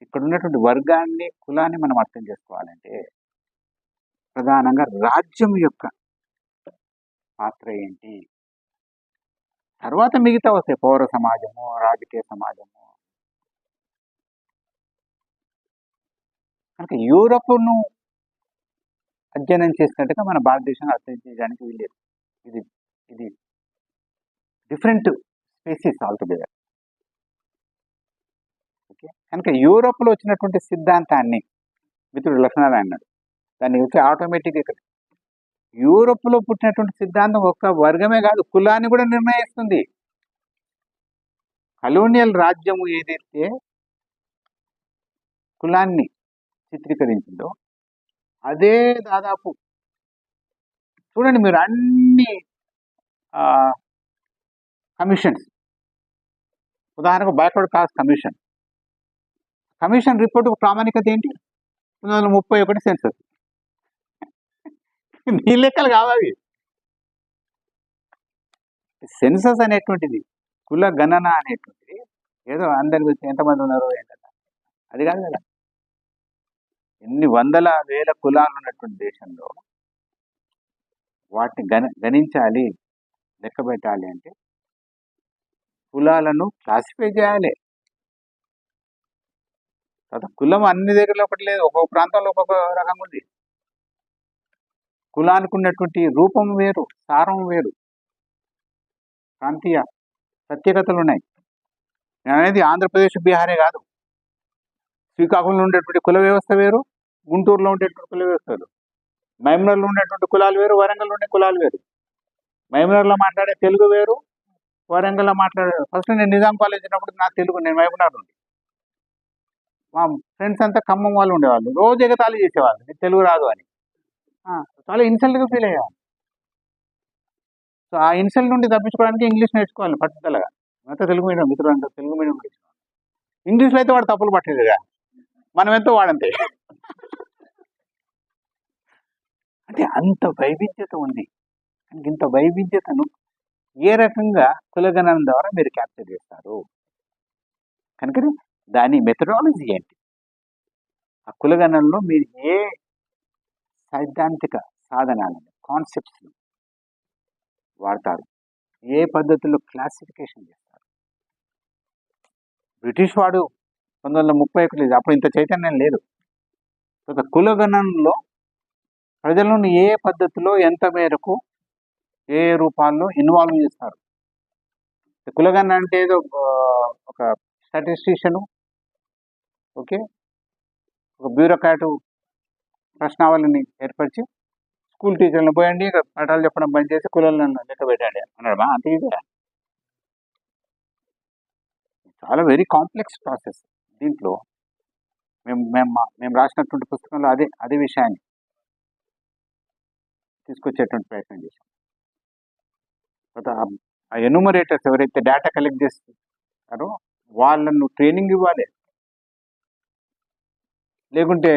A: ఇక్కడ ఉన్నటువంటి వర్గాన్ని, కులాన్ని మనం అర్థం చేసుకోవాలంటే ప్రధానంగా రాజ్యం యొక్క పాత్ర ఏంటి, తర్వాత మిగతా వస్తాయి పౌర సమాజము, రాజకీయ సమాజము. కనుక యూరోప్ను అధ్యయనం చేసినట్టుగా మన భారతదేశాన్ని అర్థం చేయడానికి వీలేదు. ఇది డిఫరెంట్ స్పీసీస్ ఆల్టుగెదర్. ఓకే. కనుక యూరోప్లో వచ్చినటువంటి సిద్ధాంతాన్ని మిత్రుడు లక్ష్మణారాయణ అన్నాడు, దాన్ని వచ్చి ఆటోమేటిక్గా యూరోప్లో పుట్టినటువంటి సిద్ధాంతం ఒక్క వర్గమే కాదు, కులాన్ని కూడా నిర్ణయిస్తుంది. కలోనియల్ రాజ్యము ఏదైతే కులాన్ని చిత్రీకరించిందో అదే దాదాపు చూడండి మీరు అన్ని కమిషన్స్, ఉదాహరణకు బ్యాక్వర్డ్ క్లాస్ కమిషన్ రిపోర్ట్ ప్రామాణికత ఏంటి? 1931 సెన్సస్. నీ లెక్కలు కావాలి. సెన్సస్ అనేటువంటిది, కుల గణన అనేటువంటిది ఏదో అందరి గురించి ఎంతమంది ఉన్నారో ఏంటంటే అది కాదు కదా. ఎన్ని వందల వేల కులాలు ఉన్నటువంటి దేశంలో వాటిని గణించాలి, లెక్క పెట్టాలి అంటే కులాలను క్లాసిఫై చేయాలి. తర్వాత కులం అన్ని దగ్గరలో ఒకటి లేదు, ఒక్కొక్క ప్రాంతంలో ఒక్కొక్క రకంగా ఉంది. కులానికి ఉన్నటువంటి రూపం వేరు, సారం వేరు, ప్రాంతీయ ప్రత్యేకతలు ఉన్నాయి. నేను అనేది ఆంధ్రప్రదేశ్ బీహారే కాదు. శ్రీకాకుళంలో ఉండేటువంటి కుల వ్యవస్థ వేరు, గుంటూరులో ఉండేటువంటి కుల వ్యవస్థ వేరు, మహబూబ్నగర్లో ఉండేటువంటి కులాలు వేరు, వరంగల్లో ఉండే కులాలు వేరు. మహబూబ్నగర్లో మాట్లాడే తెలుగు వేరు, వరంగల్లో మాట్లాడే. ఫస్ట్ నేను నిజాం కాలేజ్ ఉన్నప్పుడు నా తెలుగు, నేను మహబూబ్నగర్ నుండి, మా ఫ్రెండ్స్ అంతా ఖమ్మం వాళ్ళు ఉండేవాళ్ళు, రోజు ఎగతాళి చేసేవాళ్ళు నీకు తెలుగు రాదు అని. చాలా ఇన్సల్ట్గా ఫీల్ అయ్యేవాళ్ళు. సో ఆ ఇన్సల్ట్ నుండి తప్పించుకోవడానికి ఇంగ్లీష్ నేర్చుకోవాలి పట్టుదలగా. అంతా తెలుగు మీడియం, మిత్రులంతా తెలుగు మీడియం నేర్చుకోవాలి. ఇంగ్లీష్లో అయితే వాడు తప్పులు పట్టేదిగా, మనం ఎంతో వాడంతే. అంటే అంత వైవిధ్యత ఉంది. ఇంత వైవిధ్యతను ఏ రకంగా కులగణన ద్వారా మీరు క్యాప్చర్ చేస్తారు కనుక దాని మెథడాలజీ ఏంటి, ఆ కులగణనలో మీరు ఏ సైద్ధాంతిక సాధనాలను, కాన్సెప్ట్స్ని వాడతారు, ఏ పద్ధతిలో క్లాసిఫికేషన్ చేస్తారు. బ్రిటిష్ వాడు 1931 అప్పుడు ఇంత చైతన్యం లేదు. కులగణనలో ప్రజలను ఏ పద్ధతిలో, ఎంత మేరకు, ఏ రూపాల్లో ఇన్వాల్వ్ చేస్తారు. కులగణన అంటే ఏదో ఒక స్టాటిస్టిషియను, ఓకే, ఒక బ్యూరోక్రాటు ప్రశ్నావళిని ఏర్పరిచి స్కూల్ టీచర్లను పోయండి పాఠాలు చెప్పడం బంద్ చేసి కులాలను లెక్క పెట్టండి అన్నాడు. అంతే ఇదే చాలా వెరీ కాంప్లెక్స్ ప్రాసెస్. దీంట్లో మేము రాసినటువంటి పుస్తకంలో అదే విషయాన్ని తీసుకొచ్చేటువంటి ప్రయత్నం చేశాం. ఆ ఎన్యూమరేటర్స్ ఎవరైతే డేటా కలెక్ట్ చేస్తారో వాళ్ళను ట్రైనింగ్ ఇవ్వాలి. లేకుంటే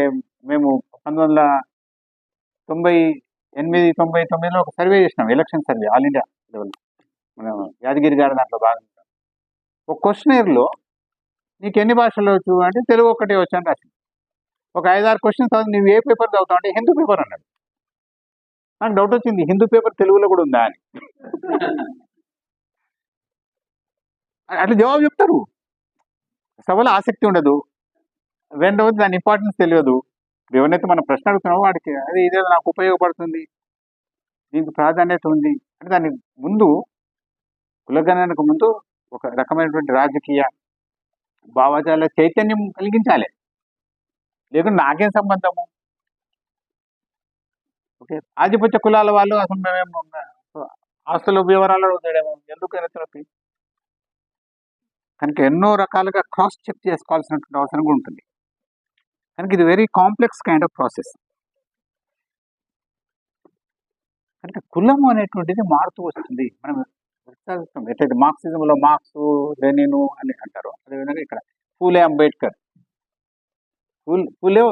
A: మేము 1998-99లో ఒక సర్వే చేసినాం, election survey, all India level, మన యాదగిరి గారి దాంట్లో భాగంగా. ఒక క్వశ్చనర్లో నీకు ఎన్ని భాషలు వచ్చు అంటే తెలుగు ఒక్కటే వచ్చు అని రాసింది. ఒక 5-6 క్వశ్చన్స్ చదువు, నువ్వు ఏ పేపర్ చదువుతావు అంటే హిందూ పేపర్ అన్నాడు. నాకు డౌట్ వచ్చింది, హిందూ పేపర్ తెలుగులో కూడా ఉందా అని. అట్లా జవాబు చెప్తారు. సభలో ఆసక్తి ఉండదు, రెండవది దాని ఇంపార్టెన్స్ తెలియదు. ఎవరైతే మనం ప్రశ్న అడుగుతున్నామో వాడికి అది ఇదేదో నాకు ఉపయోగపడుతుంది, దీనికి ప్రాధాన్యత ఉంది అంటే దాని ముందు, కులగణనకు ముందు ఒక రకమైనటువంటి రాజకీయ భావజాల చైతన్యం కలిగించాలి. లేకుంటే నాకేం సంబంధము. ఓకే, ఆధిపత్య కులాల వాళ్ళు అసలు మేమేమో ఆస్తుల వివరాలు అడుగుతాడేమో, ఎందుకు ఎనతలకి. కనుక ఎన్నో రకాలుగా క్రాస్ చెక్ చేసుకోవాల్సినటువంటి అవసరం కూడా ఉంటుంది. కనుక ఇది very complex kind of process. కనుక కులము అనేటువంటిది మారుతూ వస్తుంది. మనం ఎట్లయితే మార్క్సిజంలో మార్క్స్, లెనిన్ అని అంటారు, అదేవిధంగా ఇక్కడ ఫూలే అంబేద్కర్. ఫూలే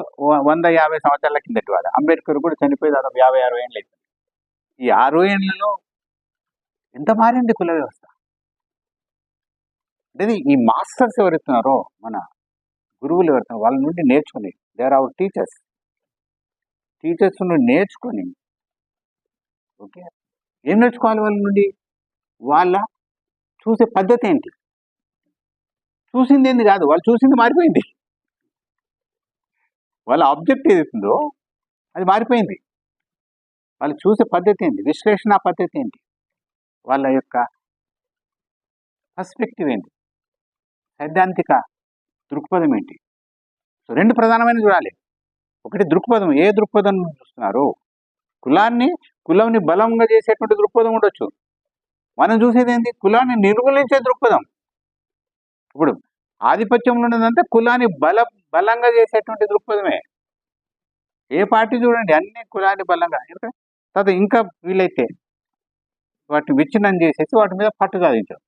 A: 150 సంవత్సరాల కిందటి వాడు, అంబేద్కర్ కూడా చనిపోయి దాదాపు 50-60 ఏళ్ళు అవుతుంది. ఈ 60 ఏళ్లలో ఎంత మారింది కుల వ్యవస్థ. అంటే ఈ మాస్టర్స్ ఎవరుతున్నారో, మన గురువులు ఎవరుతున్నారు, వాళ్ళ నుండి నేర్చుకుని, దే ఆర్ అవర్ టీచర్స్ నుండి నేర్చుకొని, ఓకే, ఏం నేర్చుకోవాలి వాళ్ళ నుండి? వాళ్ళ చూసే పద్ధతి ఏంటి, చూసింది ఏంది కాదు, వాళ్ళు చూసింది మారిపోయింది. వాళ్ళ ఆబ్జెక్ట్ ఏదైతుందో అది మారిపోయింది. వాళ్ళు చూసే పద్ధతి ఏంటి, విశ్లేషణ పద్ధతి ఏంటి, వాళ్ళ యొక్క పర్స్పెక్టివ్ ఏంటి, సైద్ధాంతిక దృక్పథం ఏంటి. సో 2 ప్రధానమైన చూడాలి. ఒకటి దృక్పథం, ఏ దృక్పథం చూస్తున్నారు. కులాన్ని బలంగా చేసేటువంటి దృక్పథం ఉండొచ్చు. మనం చూసేది ఏంటి, కులాన్ని నిర్మూలించే దృక్పథం. ఇప్పుడు ఆధిపత్యంలో ఉన్నదంటే కులాన్ని బలంగా చేసేటువంటి దృక్పథమే. ఏ పార్టీ చూడండి అన్ని కులాన్ని బలంగా, తర్వాత ఇంకా వీలైతే వాటిని విచ్ఛిన్నం చేసేసి వాటి మీద పట్టు సాధించారు.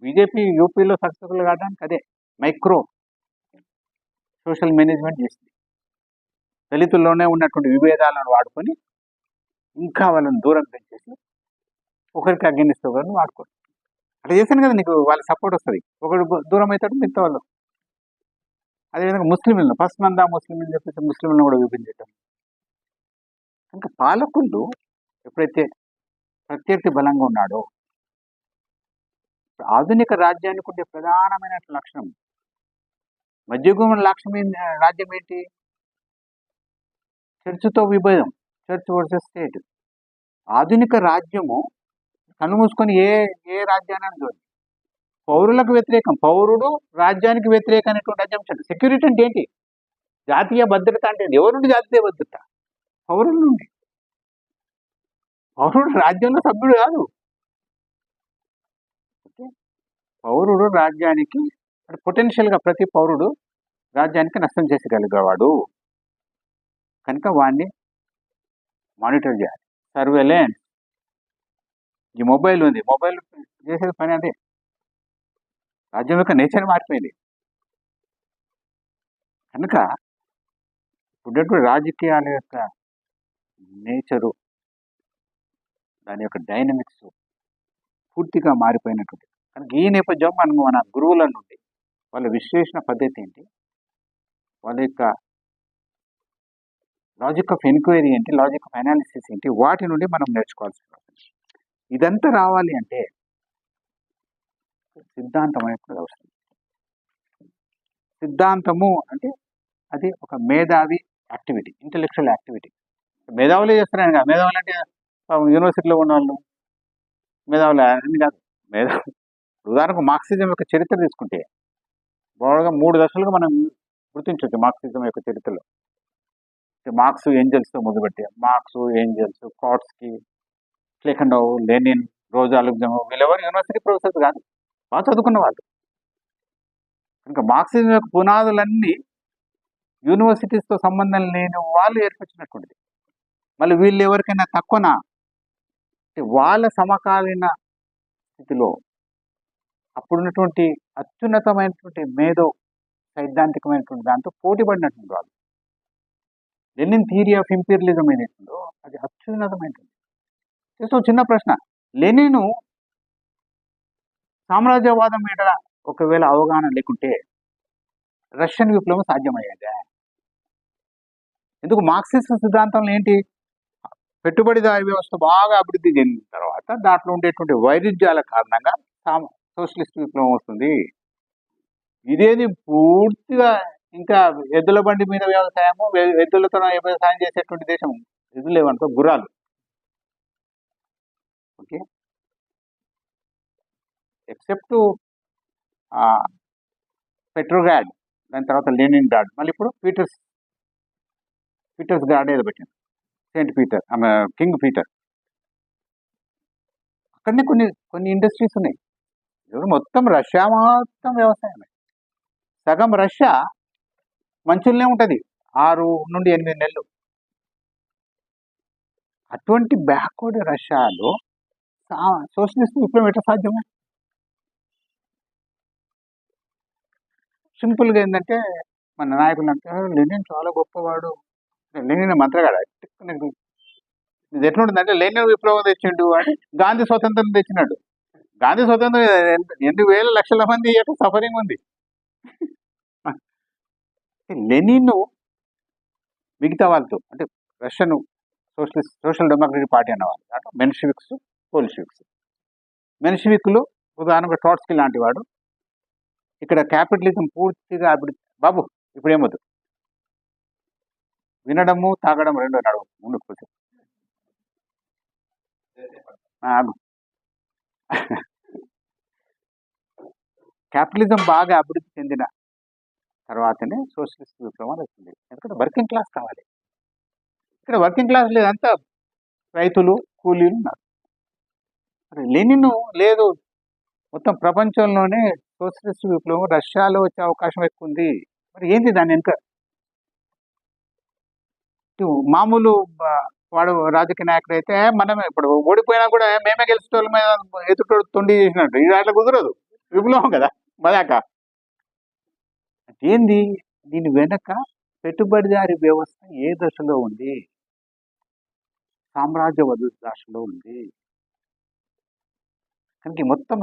A: బీజేపీ యూపీలో సక్సెస్ఫుల్ కావడానికి అదే మైక్రో సోషల్ మేనేజ్మెంట్ చేసింది. దళితుల్లోనే ఉన్నటువంటి విభేదాలను వాడుకొని ఇంకా వాళ్ళని దూరం పెంచేసి ఒకరికి అగెనిస్ట్ ఒకరిని వాడుకోరు. అట్లా చేశాను కదా, నీకు వాళ్ళ సపోర్ట్ వస్తుంది. ఒకరు దూరం అవుతాడు, మిగతా వాళ్ళు. అదేవిధంగా ముస్లింలను ఫస్ట్ మందా ముస్లింలు చెప్పేసి ముస్లింలను కూడా విభజించటం. ఇంకా పాలకులు ఎప్పుడైతే ప్రత్యర్థి బలంగా ఉన్నాడో, ఆధునిక రాజ్యానికి ఉండే ప్రధానమైన లక్షణం మధ్యయుగం రాజ్యం ఏంటి? చర్చ్తో విభేదం, చర్చ్ వర్సెస్ స్టేట్. ఆధునిక రాజ్యము కనుమూసుకొని ఏ ఏ రాజ్యాన్ని చూడండి, పౌరులకు వ్యతిరేకం, పౌరుడు రాజ్యానికి వ్యతిరేకం అనేటువంటి అజంప్షన్. సెక్యూరిటీ అంటే ఏంటి? జాతీయ భద్రత అంటే ఎవరి నుండి జాతీయ భద్రత? పౌరుల నుండి. పౌరుడు రాజ్యంలో సభ్యుడు కాదు. ఓకే, పౌరుడు రాజ్యానికి పొటెన్షియల్గా ప్రతి పౌరుడు రాజ్యానికి నష్టం చేసగలిగేవాడు కనుక వాడిని మానిటర్ చేయాలి. సర్వేలెన్స్. ఈ మొబైల్ ఉంది, మొబైల్ చేసేది పని అదే. రాజ్యం యొక్క నేచర్ మారిపోయింది కనుక ఉన్నటువంటి రాజకీయాల యొక్క నేచరు, దాని యొక్క డైనమిక్స్ పూర్తిగా మారిపోయినటువంటి కనుక ఈ నేపథ్యం మనం మన గురువుల నుండి వాళ్ళ విశ్లేషణ పద్ధతి ఏంటి, వాళ్ళ యొక్క లాజిక్ ఆఫ్ ఎంక్వైరీ ఏంటి, లాజిక్ ఆఫ్ అనాలిసిస్ ఏంటి, వాటి నుండి మనం నేర్చుకోవాల్సి ఉంటుంది. ఇదంతా రావాలి అంటే సిద్ధాంతం అనేది అవసరం. సిద్ధాంతము అంటే అది ఒక మేధావి యాక్టివిటీ, ఇంటెలెక్చువల్ యాక్టివిటీ. మేధావులే చేస్తున్నాను కదా, మేధావులు అంటే యూనివర్సిటీలో ఉన్న వాళ్ళు మేధావులు అని కాదు. మేధావులు ఉదాహరణకు మార్క్సిజం యొక్క చరిత్ర తీసుకుంటే బాగా 3 దశలుగా మనం గుర్తించవచ్చు మార్క్సిజం యొక్క చరిత్రలో. మార్క్స్ ఏంజల్స్తో మొదలుపెట్టి మార్క్స్, ఏంజల్స్, కాట్స్కి, ప్లెఖనోవ్, లెనిన్, రోజా లుక్సెంబర్గ్ వీళ్ళెవరు యూనివర్సిటీ ప్రొఫెసర్స్ కాదు, బాగా చదువుకున్న వాళ్ళు. కనుక మార్క్సిజం యొక్క పునాదులన్నీ యూనివర్సిటీస్తో సంబంధం లేని వాళ్ళు ఏర్పరిచినటువంటిది. మళ్ళీ వీళ్ళు ఎవరికైనా తక్కువనా అంటే వాళ్ళ సమకాలీన స్థితిలో అప్పుడున్నటువంటి అత్యున్నతమైనటువంటి మేధో సైద్ధాంతికమైనటువంటి దాంతో పోటీపడినటువంటి వాళ్ళు. లెనిన్ థియరీ ఆఫ్ ఇంపీరియలిజం ఏదైతుందో అది అత్యున్నతమైనటువంటి. సో చిన్న ప్రశ్న, లెనిన్ సామ్రాజ్యవాదం మీద ఒకవేళ అవగాహన లేకుంటే రష్యన్ విప్లవం సాధ్యమయ్యేదా? ఎందుకు? మార్క్సిస్ట్ సిద్ధాంతంలో ఏంటి? పెట్టుబడిదారీ వ్యవస్థ బాగా అభివృద్ధి చెందిన తర్వాత దాంట్లో ఉండేటువంటి వైరుధ్యాల కారణంగా సోషలిస్ట్ విప్లవం వస్తుంది. ఇదేది పూర్తిగా ఇంకా ఎద్దుల బండి మీద వ్యవసాయము, ఎద్దులతో వ్యవసాయం చేసేటువంటి దేశం, ఎద్దులు ఏమంటారు, గుర్రాలు. ఓకే, ఎక్సెప్ట్ పెట్రోగ్రాడ్, దాని తర్వాత లెనిన్ గ్రాడ్, మళ్ళీ ఇప్పుడు పీటర్స్ గ్రాడ్ ఏదో పెట్టింది, సెయింట్ పీటర్, కింగ్ పీటర్. అక్కడనే కొన్ని ఇండస్ట్రీస్ ఉన్నాయి. మొత్తం రష్యా మొత్తం వ్యవసాయమే. సగం రష్యా మంచులనే ఉంటుంది 6 నుండి 8 నెలలు. అటువంటి బ్యాక్వర్డ్ రష్యాలో సోషలిస్ట్ విప్లవం ఎట్లా సాధ్యమే? సింపుల్గా ఏంటంటే మన నాయకులు అంటే లెనిన్ చాలా గొప్పవాడు, లెనిన్ మంత్రగాడు. ఇది ఎట్లుంటుందంటే లెనిన్ విప్లవం తెచ్చిండు అని గాంధీ స్వతంత్రం తెచ్చినాడు. గాంధీ స్వతంత్రం 8,000 లక్షల మంది సఫరింగ్ ఉంది. లెనిన్ మిగతా వాళ్ళతో అంటే రష్యన్ సోషల్ డెమోక్రటిక్ పార్టీ అన్నవాళ్ళు, అంటే మెన్షివిక్స్, బోల్షివిక్స్. మెన్షివిక్లు ఉదాహరణకు ట్రాట్స్కీ లాంటి వాడు ఇక్కడ క్యాపిటలిజం పూర్తిగా అభివృద్ధి. బాబు ఇప్పుడు ఏమొద్దు, వినడము తాగడం రెండో నడువు ముందుకు పోతే క్యాపిటలిజం బాగా అభివృద్ధి చెందిన తర్వాతనే సోషలిస్ట్ విప్లవం వస్తుంది. ఎందుకంటే వర్కింగ్ క్లాస్ కావాలి. ఇక్కడ వర్కింగ్ క్లాస్ లేదంతా రైతులు, కూలీలు ఉన్నారు. లెనిన్ లేదు, మొత్తం ప్రపంచంలోనే సోషలిస్ట్ విప్లవం రష్యాలో వచ్చే అవకాశం ఎక్కువ ఉంది. మరి ఏంటి దాని వెనుక? మామూలు వాడు రాజకీయ నాయకుడు అయితే మనమే ఇప్పుడు ఓడిపోయినా కూడా మేమే గెలిచేటోళ్ళ మీద ఎదుటోడు తొండి చేసినట్టు, ఇది అట్లా కుదరదు, విప్లవం కదా మదాక. ఏంది దీని వెనక పెట్టుబడిదారి వ్యవస్థ ఏ దశలో ఉంది? సామ్రాజ్యవాద దశలో ఉంది. కనుక మొత్తం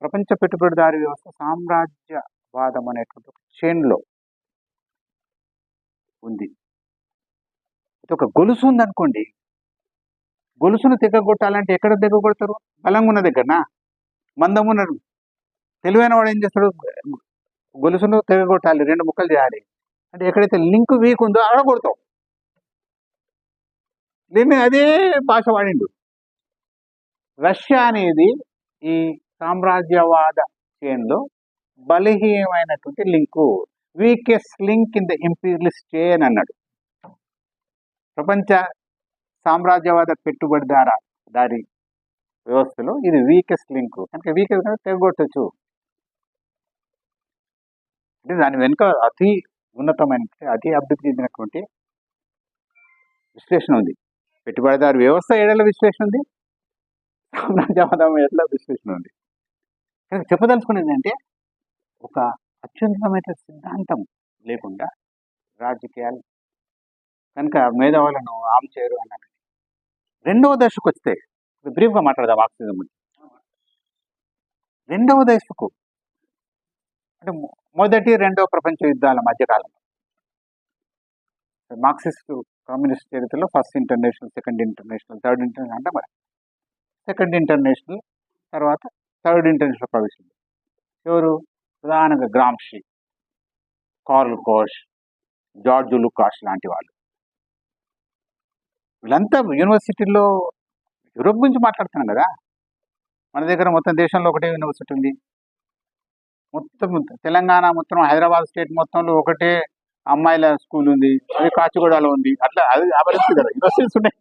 A: ప్రపంచ పెట్టుబడిదారి వ్యవస్థ సామ్రాజ్యవాదం అనేటువంటి చైన్లో ఉంది. ఇది ఒక గొలుసు ఉందనుకోండి, గొలుసును తెగగొట్టాలంటే ఎక్కడ తెగగొడతారు? బలంగా ఉన్న దగ్గరనా? మందం ఉన్నాడు తెలివైన వాడు ఏం చేస్తాడు? గొలుసును తెగగొట్టాలి, 2 ముక్కలు చేయాలి అంటే ఎక్కడైతే లింక్ వీక్ ఉందో అక్కడ కొడతావు. దీన్ని అదే భాష వాడిండు. రష్యా అనేది ఈ సామ్రాజ్యవాద చైన్లో బలహీనమైనటువంటి link, weakest link in the imperialist chain అన్నాడు. ప్రపంచ సామ్రాజ్యవాద దారి వ్యవస్థలో ఇది వీకెస్ట్ లింక్ కనుక వీకెస్ట్ తెగొట్టచ్చు. అంటే దాని వెనుక అతి ఉన్నతమైన అతి అభివృద్ధి చెందినటువంటి విశ్లేషణ ఉంది. పెట్టుబడిదారు వ్యవస్థ ఏడల విశ్లేషణ ఉంది, సామ్రాజ్యవాదం ఏడల విశ్లేషణ ఉంది. కనుక చెప్పదలుచుకునేది అంటే ఒక అత్యున్నతమైన సిద్ధాంతం లేకుండా రాజకీయాలు కనుక మేధావులను ఆమెచేయరు అన్నట్టు. రెండవ దశకు వస్తే బ్రీఫ్గా మాట్లాడదాం మార్క్సిజం గురించి. రెండవ దశకు అంటే మొదటి రెండవ ప్రపంచ యుద్ధాల మధ్యకాలంలో మార్క్సిస్ట్ కమ్యూనిస్ట్ చరిత్రలో first international, second international, third international అంటే మరి సెకండ్ ఇంటర్నేషనల్ తర్వాత థర్డ్ ఇంటర్నేషనల్ ప్రవేశింది. ఎవరు? ప్రధానంగా గ్రాంషి, కార్ల్ కోష్, జార్జ్ లుకాష్ లాంటి వాళ్ళు. వీళ్ళంతా యూనివర్సిటీల్లో యూరోప్ గురించి మాట్లాడుతున్నాం కదా. మన దగ్గర మొత్తం దేశంలో ఒకటే యూనివర్సిటీ ఉంది. మొత్తం తెలంగాణ మొత్తం హైదరాబాద్ స్టేట్ మొత్తంలో ఒకటే అమ్మాయిల స్కూల్ ఉంది, అది కాచిగూడలో ఉంది. అట్లా అది అభివృద్ధి కదా, యూనివర్సిటీస్ ఉన్నాయి.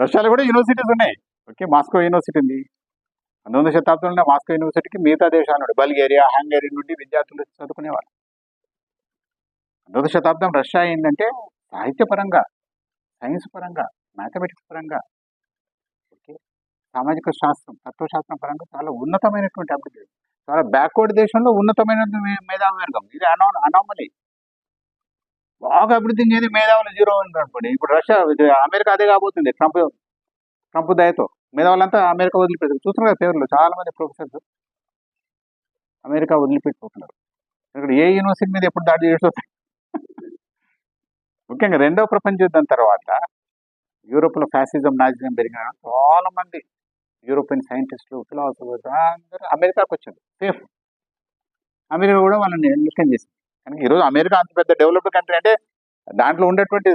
A: రష్యాలో కూడా యూనివర్సిటీస్ ఉన్నాయి. ఓకే, మాస్కో యూనివర్సిటీ ఉంది. 19వ శతాబ్దంలో మాస్కో యూనివర్సిటీకి మిగతా దేశాల నుండి, బల్గేరియా, హంగరీ నుండి విద్యార్థులు చదువుకునేవారు. 19వ శతాబ్దం రష్యా ఏంటంటే సాహిత్యపరంగా, సైన్స్ పరంగా, మ్యాథమెటిక్స్ పరంగా, ఓకే, సామాజిక శాస్త్రం, తత్వశాస్త్రం పరంగా చాలా ఉన్నతమైనటువంటి అభివృద్ధి. చాలా బ్యాక్వర్డ్ దేశంలో ఉన్నతమైన మేధావి వర్గం. ఇది అనామలీ. బాగా అభివృద్ధి చెంది మేధావులు 0 అనుకోండి. ఇప్పుడు రష్యా, అమెరికా అదే కాబోతుంది. ట్రంప్ దయతో మేధావులంతా అమెరికా వదిలిపెట్టారు. చూస్తున్నారు కదా పేర్లు, చాలా మంది ప్రొఫెసర్స్ అమెరికా వదిలిపెట్టిపోతున్నారు. ఇక్కడ ఏ యూనివర్సిటీ మీద ఎప్పుడు దాడి చేస్తుంది. ముఖ్యంగా రెండవ ప్రపంచ యుద్ధం తర్వాత యూరోప్లో ఫ్యాసిజం, నాజిజం పెరిగిన చాలా మంది యూరోపియన్ సైంటిస్టులు, ఫిలాసఫర్స్ అందరూ అమెరికాకు వచ్చారు. సేఫ్. అమెరికా కూడా వాళ్ళని వెల్కమ్ చేసింది. కానీ ఈరోజు అమెరికా అంత పెద్ద డెవలప్డ్ కంట్రీ అంటే దాంట్లో ఉండేటువంటి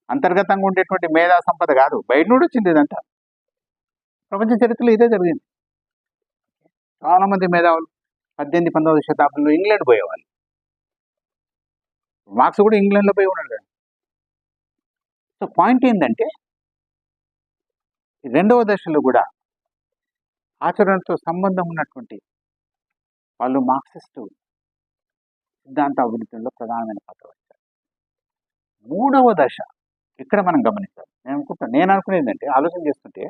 A: అంతర్గతంగా ఉండేటువంటి మేధా సంపద కాదు, బయట నుండి వచ్చింది ఇదంతా. ప్రపంచ చరిత్రలో ఇదే జరిగింది. చాలా మంది మేధావులు 18, 19వ శతాబ్దంలో ఇంగ్లాండ్ పోయేవాళ్ళు. మార్క్స్ కూడా ఇంగ్లాండ్లో పోయి ఉన్నాడు. సో పాయింట్ ఏంటంటే రెండవ దశలో కూడా ఆచరణతో సంబంధం ఉన్నటువంటి వాళ్ళు మార్క్సిస్టు సిద్ధాంత అభివృద్ధిలో ప్రధానమైన పాత్ర వహించారు. మూడవ దశ ఇక్కడ మనం గమనించాలి. నేను అనుకునేది ఏంటంటే, ఆలోచన చేస్తుంటే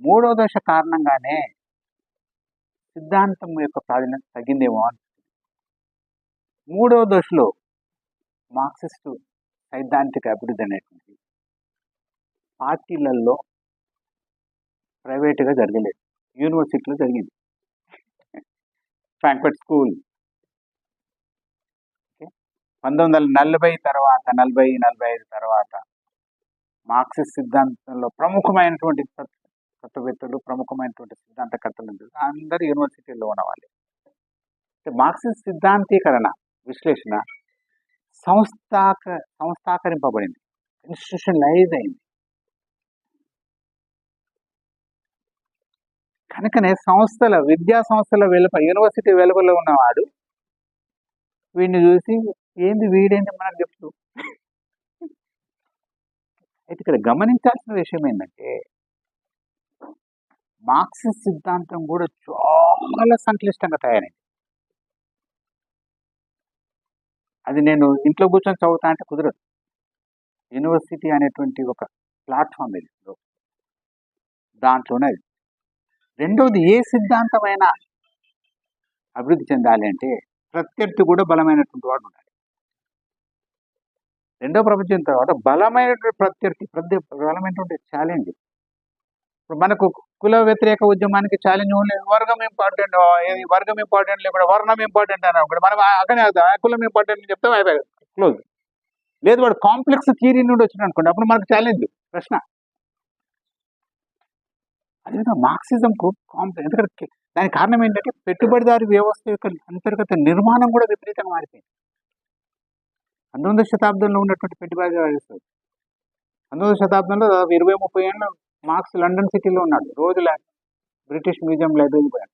A: మూడవ దశ కారణంగానే సిద్ధాంతం యొక్క ప్రాధాన్యత తగ్గిందేమో అని. మూడవ దశలో మార్క్సిస్టు సైద్ధాంతిక అభివృద్ధి అనేటువంటి పార్టీలలో ప్రైవేటుగా జరగలేదు, యూనివర్సిటీలో జరిగింది. ఫ్రాంక్ఫర్ట్ స్కూల్ 1940 తర్వాత, 40-45 తర్వాత మార్క్సిస్ట్ సిద్ధాంతంలో ప్రముఖమైనటువంటి తత్వవేత్తలు, ప్రముఖమైనటువంటి సిద్ధాంతకర్తలు అందరూ యూనివర్సిటీల్లో ఉన్నవాళ్ళు. మార్క్సిస్ట్ సిద్ధాంతీకరణ, విశ్లేషణ సంస్థాకరింపబడింది, ఇన్స్టిట్యూషనలైజ్ అయింది. కనుకనే విద్యా సంస్థల యూనివర్సిటీ వెలుపల ఉన్నవాడు వీడిని చూసి ఏంది వీడేంటి మనకు చెప్తూ. అయితే ఇక్కడ గమనించాల్సిన విషయం ఏంటంటే, మార్క్సిస్ట్ సిద్ధాంతం కూడా చాలా సంక్లిష్టంగా తయారైంది. అది నేను ఇంట్లో కూర్చొని చదువుతా అంటే కుదరదు. యూనివర్సిటీ అనేటువంటి ఒక ప్లాట్ఫామ్ ఇది, దాంట్లోనే. రెండవది, ఏ సిద్ధాంతమైనా అభివృద్ధి చెందాలి అంటే ప్రత్యర్థి కూడా బలమైనటువంటి వాడు ఉండాలి. రెండవ ప్రపంచం తర్వాత బలమైనటువంటి ప్రత్యర్థి, బలమైనటువంటి ఛాలెంజ్. ఇప్పుడు మనకు కుల వ్యతిరేక ఉద్యమానికి ఛాలెంజ్ ఓన్లీ వర్గం ఇంపార్టెంట్, వర్గం ఇంపార్టెంట్ లేకుండా వర్ణం ఇంపార్టెంట్ అని అనుకోండి, మనం అక్కడే కులం ఇంపార్టెంట్ అని చెప్తాం, అయిపోయి క్లోజ్. లేదు వాడు కాంప్లెక్స్ థియరీ నుండి వచ్చిన అనుకోండి, అప్పుడు మనకు ఛాలెంజ్, ప్రశ్న. అదేవిధంగా మార్క్సిజంకు కాంప్లెక్స్, ఎందుకంటే దానికి కారణం ఏంటంటే పెట్టుబడిదారు వ్యవస్థ యొక్క అంతర్గత నిర్మాణం కూడా విపరీతంగా మారిపోయింది. 19వ శతాబ్దంలో ఉన్నటువంటి పెట్టుబడిదారు వ్యవస్థ 19వ శతాబ్దంలో దాదాపు 20-30 ఏళ్ళ మార్క్స్ లండన్ సిటీలో ఉన్నాడు. రోజు బ్రిటిష్ మ్యూజియం లైబ్రరీ పోయాడు.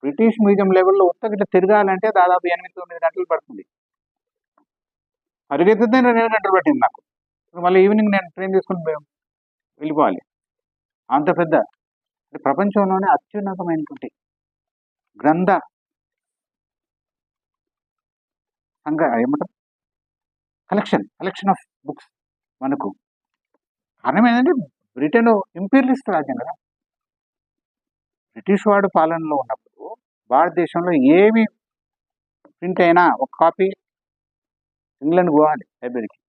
A: బ్రిటిష్ మ్యూజియం లెవెల్లో ఉత్తగిట తిరగాలంటే దాదాపు 8-9 గంటలు పడుతుంది. పరిగెత్తితే 2 గంటలు పట్టింది నాకు. మళ్ళీ ఈవినింగ్ నేను ట్రైన్ తీసుకుని వెళ్ళిపోవాలి. అంత పెద్ద ప్రపంచంలోనే అత్యున్నతమైనటువంటి గ్రంథ ఏమంటారు కలెక్షన్ ఆఫ్ బుక్స్ మనకు. కారణం ఏంటంటే బ్రిటన్ ఇంపీరియలిస్ట్ రాజ్యం కదా. బ్రిటిష్ వాడు పాలనలో ఉన్నప్పుడు భారతదేశంలో ఏమి ప్రింట్ అయినా ఒక కాపీ ఇంగ్లాండ్ పోవాలి లైబ్రరీకి.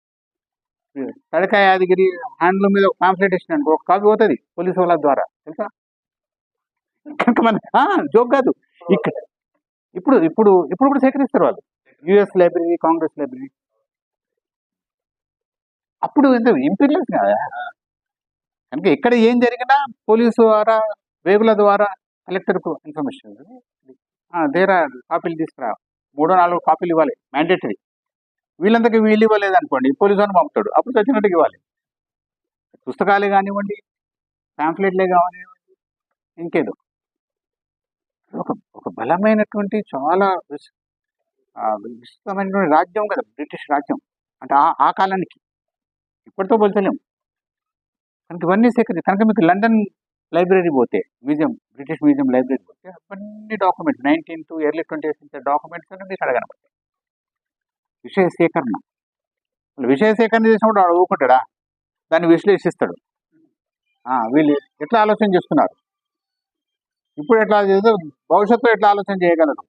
A: తడకాయ యాదగిరి హ్యాండ్లూమ్ మీద ఒక పాంప్లెట్ ఇచ్చినాడు, ఒక కాపీ పోతుంది పోలీసు వాళ్ళ ద్వారా, తెలుసా? కనుక మన జోక్ కాదు. ఇక్కడ ఇప్పుడు కూడా సేకరిస్తారు వాళ్ళు. US library, Congress library. అప్పుడు ఎంత ఇంపీరియలిస్ట్ కదా. కనుక ఎక్కడ ఏం జరిగినా పోలీసు ద్వారా, వేగుల ద్వారా కలెక్టర్కు ఇన్ఫర్మేషన్ దేరా కాపీలు తీసుకురా, 3-4 కాపీలు ఇవ్వాలి మ్యాండేటరీ. వీళ్ళంతకీ వీళ్ళు ఇవ్వలేదు అనుకోండి, పోలీసు అని పంపుతాడు, అప్పుడు చచ్చినట్టుగా ఇవ్వాలి. పుస్తకాలే కానివ్వండి, పాంఫ్లెట్లే కానివ్వండి, ఇంకేదో ఒక బలమైనటువంటి చాలా విస్తృతమైనటువంటి రాజ్యం కదా బ్రిటిష్ రాజ్యం. అంటే ఆ కాలానికి ఇప్పటితో పోల్చలేము. కనుక ఇవన్నీ కనుక మీకు లండన్ లైబ్రరీ పోతే, బ్రిటిష్ మ్యూజియం లైబ్రరీ పోతే అవన్నీ documents 19th to early 20th century documents అనేది మీకు అడగనపడతాయి. విషయ సేకరణ చేసినప్పుడు వాడు ఊరుకుంటాడా? దాన్ని విశ్లేషిస్తాడు. వీళ్ళు ఎట్లా ఆలోచన చేస్తున్నారు, ఇప్పుడు ఎట్లా చేస్తే భవిష్యత్తులో ఎట్లా ఆలోచన చేయగలరు,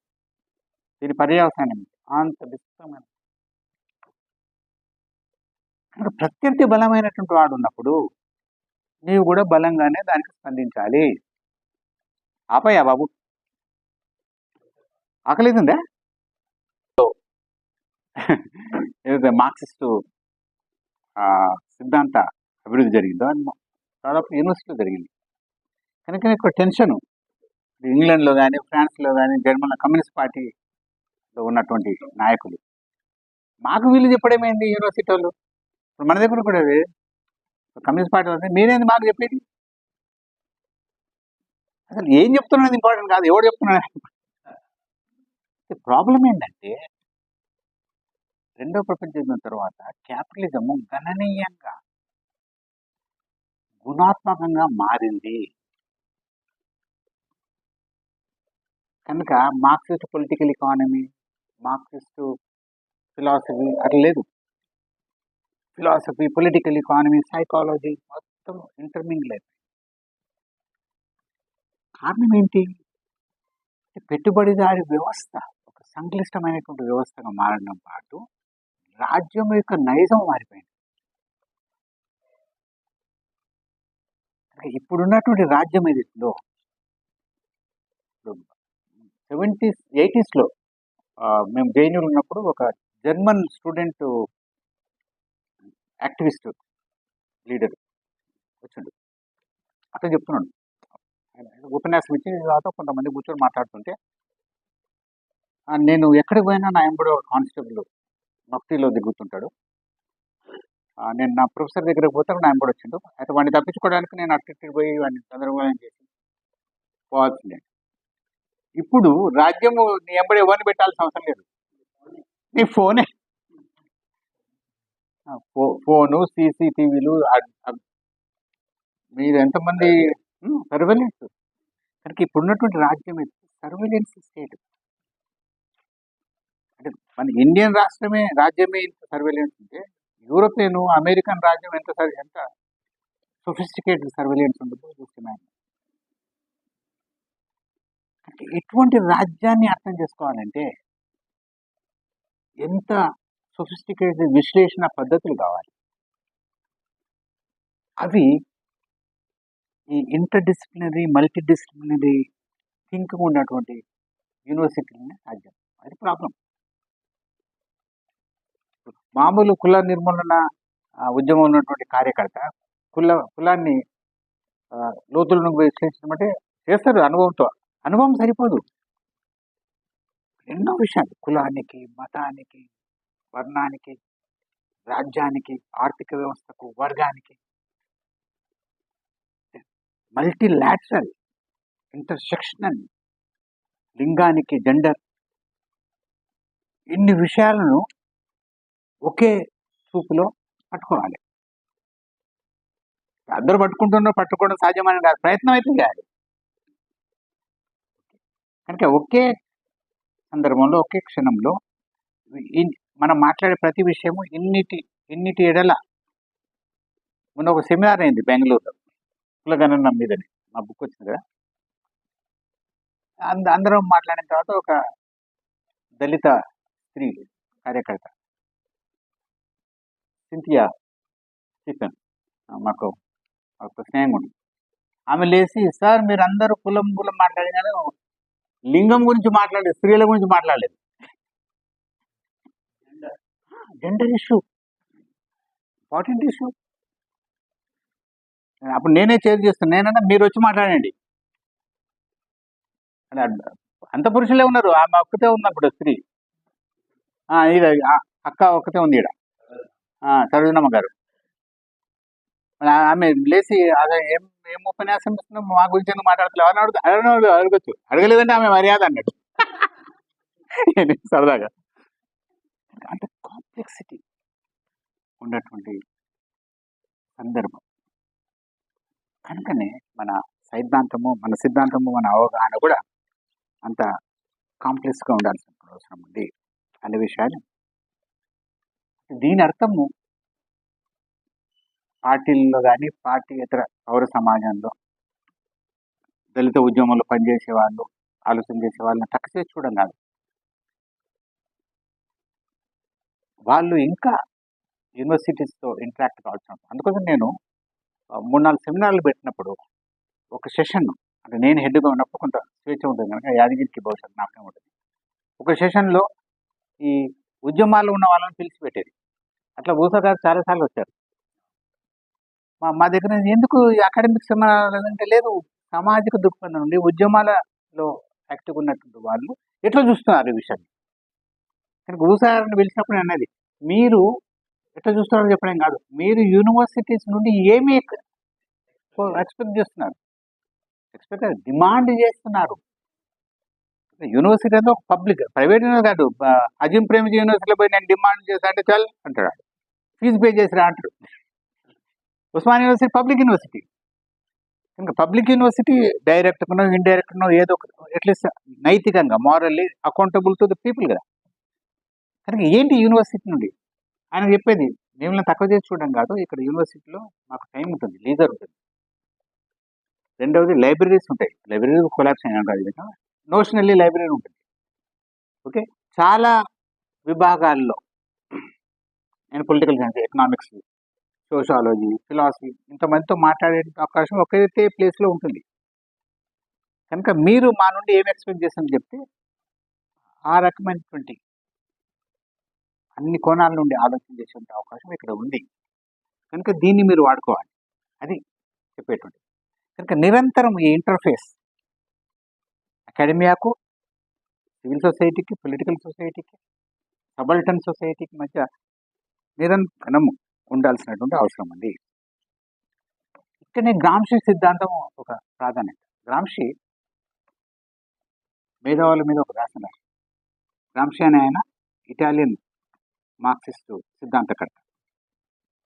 A: దీని పర్యవసానం అంత విస్తృతమైన. ప్రత్యర్థి బలమైనటువంటి వాడు ఉన్నప్పుడు నీవు కూడా బలంగానే దానికి స్పందించాలి. ఆపయ్యా బాబు, ఆకలితుందే. ఏదైతే మార్క్సిస్టు సిద్ధాంత అభివృద్ధి జరిగిందో అని దాదాపు యూనివర్సిటీలో జరిగింది. కనుక ఎక్కువ టెన్షన్ ఇంగ్లాండ్లో కానీ, ఫ్రాన్స్లో కానీ, జర్మన్లో కమ్యూనిస్ట్ పార్టీలో ఉన్నటువంటి నాయకులు. మాకు వీళ్ళు చెప్పడమేంది యూనివర్సిటీ వాళ్ళు? ఇప్పుడు మన దగ్గర కూడా కమ్యూనిస్ట్ పార్టీ వస్తే మీరేంది మాకు చెప్పేది? అసలు ఏం చెప్తున్నది ఇంపార్టెంట్ కాదు, ఎవడు చెప్తున్నాడు. ప్రాబ్లం ఏంటంటే రెండో ప్రపంచ యుద్ధం తర్వాత క్యాపిటలిజము గణనీయంగా గుణాత్మకంగా మారింది. కనుక Marxist political economy, Marxist philosophy అట్లా లేదు. ఫిలాసఫీ, పొలిటికల్ ఎకానమీ, సైకాలజీ మొత్తం ఇంటర్మింగ్ లేదు. కారణం ఏంటి? పెట్టుబడిదారి వ్యవస్థ ఒక సంక్లిష్టమైనటువంటి వ్యవస్థగా మారడం పాటు రాజ్యం యొక్క నైజం మారిపోయింది. ఇప్పుడున్నటువంటి రాజ్యం ఏదైతుందో 70s 80s మేము జైన్యూలు ఉన్నప్పుడు ఒక జర్మన్ స్టూడెంట్ యాక్టివిస్ట్ లీడర్ వచ్చిండు. అతను చెప్తున్నాడు, ఉపన్యాసం ఇచ్చి తర్వాత కొంతమంది కూర్చొని మాట్లాడుతుంటే, నేను ఎక్కడికి పోయినా నా ఎంబడి కానిస్టేబుల్ మఫ్టీలో దిగుతుంటాడు. నేను నా ప్రొఫెసర్ దగ్గరకు పోతే నా ఎంబడి వచ్చిండు. అయితే వాడిని తప్పించుకోవడానికి నేను అట్టి పోయి వాడిని గందరగోళం చేసి పోవాల్సిందే. ఇప్పుడు రాజ్యము నీ ఎంబడి ఎవరిని పెట్టాల్సిన అవసరం లేదు, నీ ఫోనే. ఫోను, CCTVలు, మీరు ఎంతమంది సర్వేలెన్స్. కనుక ఇప్పుడున్నటువంటి రాజ్యం సర్వేలెన్స్ స్టేట్. అంటే మన ఇండియన్ రాజ్యమే ఇంత సర్వేలెన్స్ ఉంటే, యూరోపియన్, అమెరికన్ రాజ్యం ఎంత సొఫిస్టికేటెడ్ సర్వేలెన్స్ ఉంటుందో చూస్తున్నాను. ఇటువంటి రాజ్యాన్ని అర్థం చేసుకోవాలంటే ఎంత సొఫిస్టికేటెడ్ విశ్లేషణ పద్ధతులు కావాలి. అవి ఈ ఇంటర్డిసిప్లినరీ, మల్టీడిసిప్లినరీ థింకింగ్ ఉన్నటువంటి యూనివర్సిటీలనే సాధ్యం. అది ప్రాబ్లం. మామూలు కుల నిర్మూలన ఉద్యమం ఉన్నటువంటి కార్యకర్త కులాన్ని లోతులను విశ్లేషించమంటే చేస్తారు అనుభవంతో. అనుభవం సరిపోదు, ఎన్నో విషయాలు, కులానికి, మతానికి, వర్ణానికి, రాజ్యానికి, ఆర్థిక వ్యవస్థకు, వర్గానికి, మల్టీలాటరల్, ఇంటర్సెక్షనల్, లింగానికి, జెండర్, ఇన్ని విషయాలను ఒకే చూపులో పట్టుకోవాలి. అందరూ పట్టుకోవడం సాధ్యమని కాదు, ప్రయత్నం అయితే చేయాలి. కనుక ఒకే సందర్భంలో, ఒకే క్షణంలో మనం మాట్లాడే ప్రతి విషయము ఇన్నిటి ఎడల. మొన్న ఒక సెమినార్ అయింది బెంగళూరులో, కులగణన మీదని, మా బుక్ వచ్చింది కదా. అందరం మాట్లాడిన తర్వాత ఒక దళిత స్త్రీ కార్యకర్త సింథియా స్టీఫెన్, మాకు ఒక స్నేహం ఉంది, ఆమె లేచి, సార్ మీరు అందరూ కులం మాట్లాడినారు, లింగం గురించి మాట్లాడలేదు, స్త్రీల గురించి మాట్లాడలేదు. Gender issue important issue. అప్పుడు నేనే చేంజ్ చేస్తాను, నేనన్నా మీరు వచ్చి మాట్లాడండి. అంత పురుషులే ఉన్నారు, ఆమె ఒక్కతే ఉంది అప్పుడు స్త్రీ. ఇది అక్క ఒక్కతే ఉంది ఇక్కడ, సరోజనమ్మ గారు. ఆమె లేచి అదే ఏం ఉపన్యాసం ఇస్తున్నాం, మా గురించి ఎందుకు మాట్లాడతలేదు, అడగచ్చు, అడగలేదంటే ఆమె మర్యాద అన్నట్టు. సరదాగా. అంత కాంప్లెక్సిటీ ఉన్నటువంటి సందర్భం. కనుకనే మన సిద్ధాంతము, మన అవగాహన కూడా అంత కాంప్లెక్స్గా ఉండాల్సిన అవసరం ఉంది అనే విషయాలు. దీని అర్థము పార్టీల్లో కానీ, పార్టీయేతర పౌర సమాజంలో దళిత ఉద్యమంలో పనిచేసే వాళ్ళు, ఆలోచన చేసే వాళ్ళని తక్కువ చేసి చూడడం కాదు. వాళ్ళు ఇంకా యూనివర్సిటీస్తో ఇంటరాక్ట్ కావాల్సిన. అందుకోసం నేను 3-4 సెమినార్లు పెట్టినప్పుడు ఒక సెషన్, అంటే నేను హెడ్గా ఉన్నప్పుడు కొంత స్వేచ్ఛ ఉంటుంది కనుక యాదగిరికి భవిష్యత్తు నాకే ఉంటుంది. ఒక సెషన్లో ఈ ఉద్యమాల్లో ఉన్న వాళ్ళని పిలిచి పెట్టేది. అట్లా ఊసా గారు చాలాసార్లు వచ్చారు మా దగ్గర. ఎందుకు అకాడమిక్ సెమినార్ అంటే, లేదు, సామాజిక దృక్పథం నుండి ఉద్యమాలలో యాక్టివ్ ఉన్నటువంటి వాళ్ళు ఎట్లా చూస్తున్నారు ఈ విషయాన్ని. కనుక ఊసారిని పిలిచినప్పుడు అన్నది, మీరు ఎట్లా చూస్తున్నారో చెప్పడం కాదు, మీరు యూనివర్సిటీస్ నుండి ఏమి ఎక్స్పెక్ట్ చేస్తున్నారు, డిమాండ్ చేస్తున్నారు. యూనివర్సిటీ అంటే ఒక పబ్లిక్, ప్రైవేట్ కాదు. అజిం ప్రేమిజీ యూనివర్సిటీలో పోయి నేను డిమాండ్ చేస్తా అంటే చాలు అంటాడు, ఫీజు పే చేసిరా అంటాడు. Osman university public university. కనుక పబ్లిక్ యూనివర్సిటీ డైరెక్ట్గానో ఇండైరెక్ట్గానో ఏదో అట్లీస్ట్ నైతికంగా, morally accountable to the people కదా. కనుక ఏంటి యూనివర్సిటీ నుండి ఆయన చెప్పేది, మిమ్మల్ని తక్కువ చేసి చూడడం కాదు, ఇక్కడ యూనివర్సిటీలో మాకు టైం ఉంటుంది, లీజర్ ఉంటుంది. రెండవది లైబ్రరీస్ ఉంటాయి, లైబ్రరీ కొలాప్స్ అయినా కాదు, నోషనల్లీ లైబ్రరీ ఉంటుంది. ఓకే, చాలా విభాగాల్లో నేను political science, economics, sociology, philosophy ఇంతమందితో మాట్లాడే అవకాశం ఒకే ప్లేస్లో ఉంటుంది. కనుక మీరు మా నుండి ఏం ఎక్స్పెక్ట్ చేస్తారని చెప్తే ఆ రకమైనటువంటి అన్ని కోణాల నుండి ఆలోచన చేసే అవకాశం ఇక్కడ ఉంది. కనుక దీన్ని మీరు వాడుకోవాలి, అది చెప్పేటువంటి. కనుక నిరంతరం ఈ ఇంటర్ఫేస్ అకాడమియాకు, సివిల్ సొసైటీకి, పొలిటికల్ సొసైటీకి, సబల్టన్ సొసైటీకి మధ్య నిరంతరం ఉండాల్సినటువంటి అవసరం ఉంది. ఇక్కడనే గ్రాంషి సిద్ధాంతం ఒక ప్రాధాన్యత. గ్రాంషి మేధావుల మీద ఒక వ్యాసం రాశారు. గ్రాంషి అనే ఆయన ఇటాలియన్ మార్క్సిస్టు సిద్ధాంతకర్త.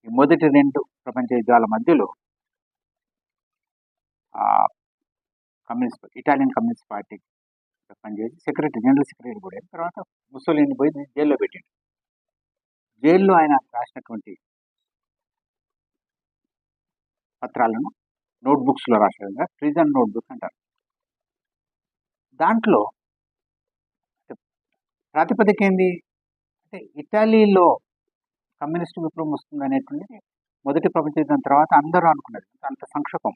A: ఈ మొదటి 2 ప్రపంచ యుద్ధాల మధ్యలో ఇటాలియన్ కమ్యూనిస్ట్ పార్టీ పనిచేసి జనరల్ సెక్రటరీ కూడా. తర్వాత ముసోలిని పోయి జైల్లో పెట్టిండు. జైల్లో ఆయన రాసినటువంటి పత్రాలను నోట్బుక్స్లో రాసేది, ప్రిజన్ నోట్బుక్ అంటారు. దాంట్లో ప్రాతిపదిక ఏంది అంటే, ఇటలీలో కమ్యూనిస్ట్ విప్లవం వస్తుంది అనేటువంటిది మొదటి ప్రపంచ యుద్ధం తర్వాత అందరూ అనుకున్నది, అంత సంక్షోభం.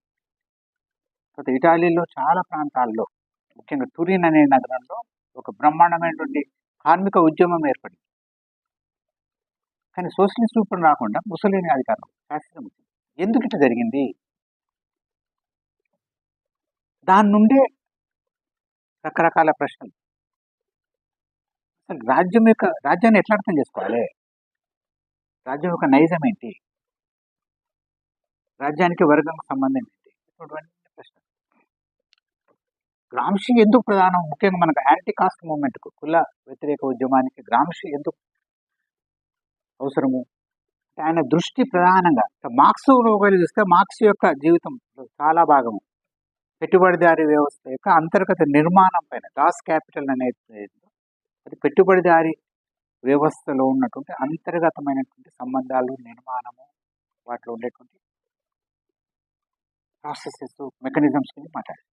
A: తర్వాత ఇటాలీలో చాలా ప్రాంతాల్లో, ముఖ్యంగా టురిన్ అనే నగరంలో ఒక బ్రహ్మాండమైనటువంటి కార్మిక ఉద్యమం ఏర్పడింది. కానీ సోషలిస్ట్ విప్లవం రాకుండా ముసలిని అధికారం, ఫ్యాసిజం వచ్చింది. ఎందుకు ఇట్లా జరిగింది? దాని నుండే రకరకాల ప్రశ్నలు. అసలు రాజ్యాన్ని ఎట్లా అర్థం చేసుకోవాలి? రాజ్యం యొక్క నైజం ఏంటి? రాజ్యానికి వర్గం సంబంధం ఏంటి? ఇటువంటి ప్రశ్న. గ్రామ్షి ఎందుకు ప్రధానం? ముఖ్యంగా మనకు యాంటీ కాస్ట్ మూవ్మెంట్కు, కుల వ్యతిరేక ఉద్యమానికి గ్రామ్షి ఎందుకు అవసరము? ఆయన దృష్టి ప్రధానంగా మార్క్స్ చూస్తే మార్క్స్ యొక్క జీవితం చాలా భాగము పెట్టుబడిదారీ వ్యవస్థ యొక్క అంతర్గత నిర్మాణం పైన, దాస్ క్యాపిటల్ అనేది అది పెట్టుబడిదారీ వ్యవస్థలో ఉన్నటువంటి అంతర్గతమైనటువంటి సంబంధాలు, నిర్మాణము, వాటిలో ఉండేటువంటి ప్రాసెసెస్, మెకానిజమ్స్ గురించి మాట్లాడారు.